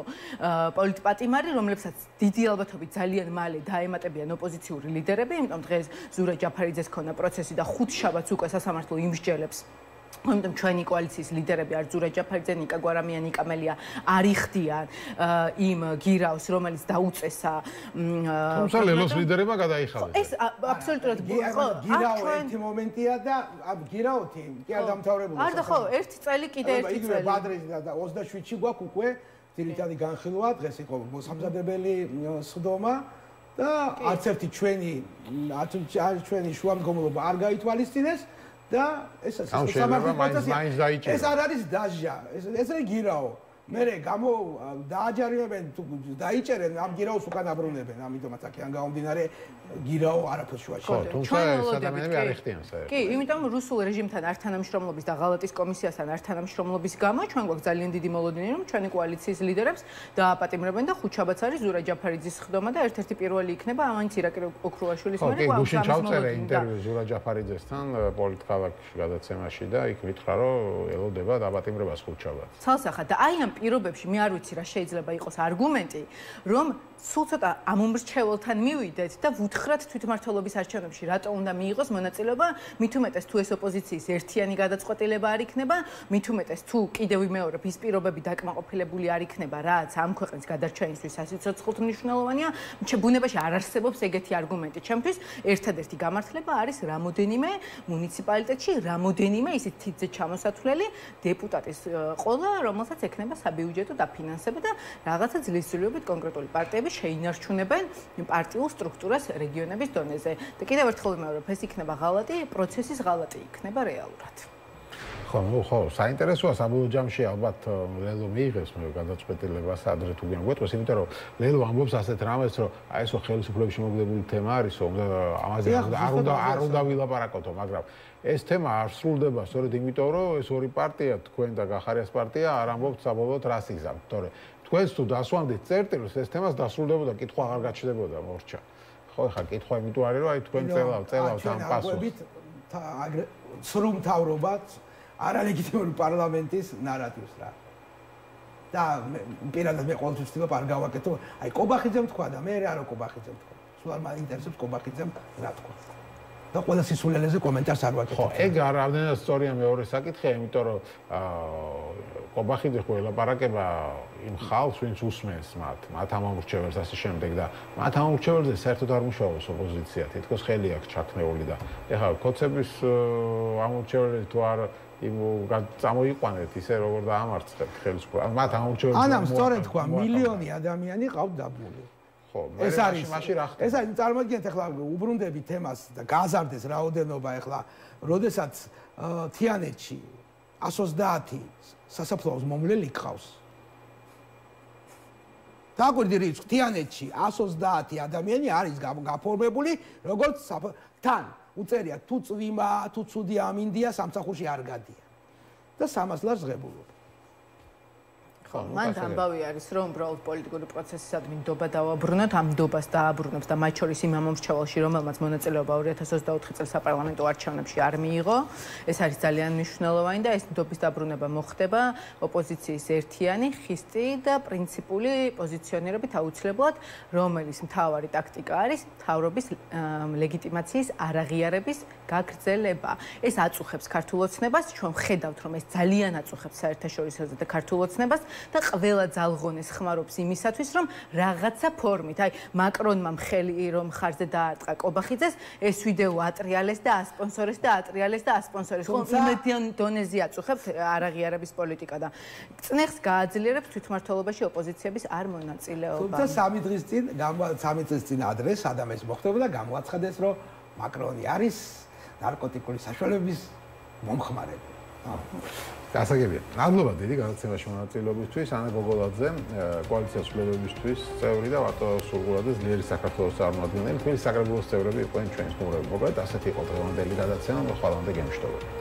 პოლიტპატიმარი, რომლებსაც დიდი ალბათობით ძალიან მალე დაემატებიან ოპოზიციური ლიდერები, იმიტომ დღეს ზურა ჯაფარიძეს ქონა პროცესი და ხუთშაბათს უკვე სასამართლო იმსჯელებს. ამიტომ ჩვენი კოალიციის ლიდერები არ ზურა ჯაფარიძე, ნიკა გვარამია, ნიკა მელია არ იხდიან იმ გირავს, რომელიც დაუწესა თუმცა ლელოს ლიდერებმა გადაიხადეს. ეს აბსოლუტურად ხო, გირაო ერთი მომენტია და გირაოთი კი არ დამთავრებული. არ და ხო, ერთი წელი კიდე ერთი წელი. იგივე ბადრეჟი და 27-ში გვაქვს უკვე ძირითადი განხილვა, დღეს იყო მოსამზადებელი სხდომა და არც ერთი ჩვენი შუამდგომლობა არ გაითვალისწინეს და ეს ეს არ არის დაჟა, ეს არის გირაო. მერე დააჯარიმებენ თუ დაიჭერენ ამ გირაოს უკან აბრუნებენ, ამიტომაც აქედან გამომდინარე გირაო არაფერს შუაში. ხო, თუმცა ეს ადამიანები არ ეხტიან საერთოდ. კი, იმიტომ რუსულ რეჟიმთან არ თანამშრომლობის და ღალატის კომისიასთან არ თანამშრომლობის გამო ჩვენ გვაქვს ძალიან დიდი მოლოდინი, რომ ჩვენი კოალიციის ლიდერებს დააპატიმრებენ და ხუთშაბათს არის ზურა ჯაფარიძის სხდომა და ერთ-ერთი პირველი იქნება ამაინც ირაკი ოქრუაშვილის მერე. ხო, გუშინ ჩავწერე ინტერვიუ ზურა ჯაფარიძესთან პოლიტქალაქში გადაცემაში და იქ მითხრა, რომ ელოდება დააპატიმრებას ხუთშაბათს. ცალსახად და აი ამ პირობებში მე არ ვიცი რა შეიძლება იყოს არგუმენტი, რომ სულ ცოტა ამომრჩეველთან მივიდეთ და ვუთხრათ თვითმმართველობის არჩევნებში რატო უნდა მიიღოს მონაწილეობა, მით უმეტეს თუ ეს ოპოზიციის ერთიანი გადაწყვეტილება არ იქნება, მით უმეტეს თუ კიდევ ვიმეორებ ის პირობები დაკმაყოფილებული არ იქნება, რაც ამ ქვეყნის გადარჩენისთვის სასიცოცხლოდ მნიშვნელოვანია, ბუნებაში არ არსებობს ეგეთი არგუმენტი. ჩემთვის ერთადერთი გამართლება არის რამოდენიმე მუნიციპალიტეტში, რამოდენიმე ისეთ თითზე ჩამოსათვლელი დეპუტატის ყოლა, რომელსაც ექნება საბიუჯეტო დაფინანსება და რაღაცა ძლისრულობით კონკრეტული პარტიები შეინარჩუნებენ პარტიულ სტრუქტურას რეგიონების დონეზე. და კიდევ ერთხელ ვიმეორებ, ეს იქნება ღალატი, პროცესის ღალატი იქნება რეალურად. ხო, საინტერესოა საბოლოო ჯამში ალბათ ლელო მიიღებს მე გადაწყვეტილებას ადრე თუ გიან გვეტყვის, იმიტომ რომ ლელო ამბობს ასეთ რამეს, რომ აი ესო ხელისუფლების შემოგდებული თემა არისო, ამაზე არ უნდა ვილაპარაკოთო, მაგრამ ეს თემა არ სრულდება სწორედ იმიტომ, რომ ეს ორი პარტია, თქვენ და გახარიას პარტია არ ამბობთ საბოლოოდ რას იგზავნთ, თორე თქვენს თუ დასვამდით წერტილს ეს თემას დასრულდებოდა, კითხვა აღარ გაჩნდებოდა მორჩა. ხო, ეხლა კითხვა იმიტომ არის, რომ აი თქვენ წელავთ ამ პასუხს. სრულ მთავრობაც არალეგიტიმური პარლამენტის ნარატივს რა. და პირადად მე ყოველთვის ვთქვი არ გავაკეთო, აი კობახიძემ თქვა და მე რა კობახიძემ თქვა. სულ არ მაინტერესებს კობახიძემ რა თქვა. და ყველა სისულელეზე კომენტარს არ ვაკეთებ. ხო, ეგ რამდენად სწორია მეორე საკითხია, იმიტომ რომ კობახიძე ხო ელაპარაკება იმ ხალხს, ვინც უსმენს მათ ამომრჩეველს ასე შემდეგ და მათ ამომრჩეველზე საერთოდ არ მუშაობს ოპოზიცია, თითქოს ხელი აქვს ჩათნეული და ეხლა კოცების ამომრჩეველი თუ არ წამოიყვანეთ ისე როგორ დაამარცხებთ ხელისუფლებას. მათ ამომრჩეველს ანამ სწორედ თქვა, მილიონი ადამიანი ყავთ დაბული. ხო, ეს არის მაშინ რა ხდება? ეს არის წარმოიდგინეთ ახლა უბრუნდები თემას და გაზარდეს რაოდენობა ახლა, როდესაც თიანეთში 130 სასაფლაოს მომვლელი ყავს. დაგვირდი რიცხვი, თიანეთში 130 ადამიანი არის გაფორმებული, როგორც თან უწერია თუ წვიმა, თუ ცუდი ამინდია, სამსახურში არ გადიან. და 300 ლარს ღებულობ. მან ამბავი არის, რომ უბრალოდ პოლიტიკური პროცესისადმი ნდობა დავაბრუნოთ, ამ ნდობას დააბრუნებს და მათ შორის იმ ამომრჩევალში, რომელმაც მონაწილეობა 2024 წელს საპარლამენტო არჩევნებში არ მიიღო, ეს არის ძალიან მნიშვნელოვანი და ეს ნდობის დაბრუნება მოხდება ოპოზიციის ერთიანი, ხისტი და პრინციპული პოზიციონირებით აუცილებლად, რომელიც მთავარი ტაქტიკა არის მთავრობის ლეგიტიმაციის არაღიარების გაგრძელება. ეს აწუხებს ქართულ ოცნებას, ჩვენ ვხედავთ, რომ ეს ძალიან აწუხებს საერთაშორისოზე და ქართულ ოცნებას და ყველა ძალღონეს ხმარობს იმისათვის, რომ რაღაცა ფორმით, აი მაკრონმა მხელი რომ ხარზე დაარტყა კობახიძეს, ეს ვიდეო ატრიალეს და ასპონსორეს და ატრიალეს და ასპონსორეს. ხო, იმედიან დონეზე აწუხებს არაღიარების პოლიტიკა და წნეხს გააძლიერებს თვითმმართველობაში ოპოზიციების არ მონაწილეობა. თუმცა 3 დღის წინ ადრე სადამ ეს მოხდება და გამოაცხადეს, რომ მაკრონი არის ნარკოტიკული საშუალებების მომხმარებელი. გასაგებია. მადლობა დიდი განაცემაში მონაწილეობისთვის. ანა გოგოლაძე, კოალიციის ცვლილებებისთვის წევრი და ვარტო სულგულაძე ძლიერი საქართველოს წარმომადგენელი. თბილისის საკრებულოს წევრები იყვნენ ჩვენი სტუმრები. მოკლედ ასეთი იყო დღევანდელი გადაცემა. მოხვალამდე გემშვიდობებით.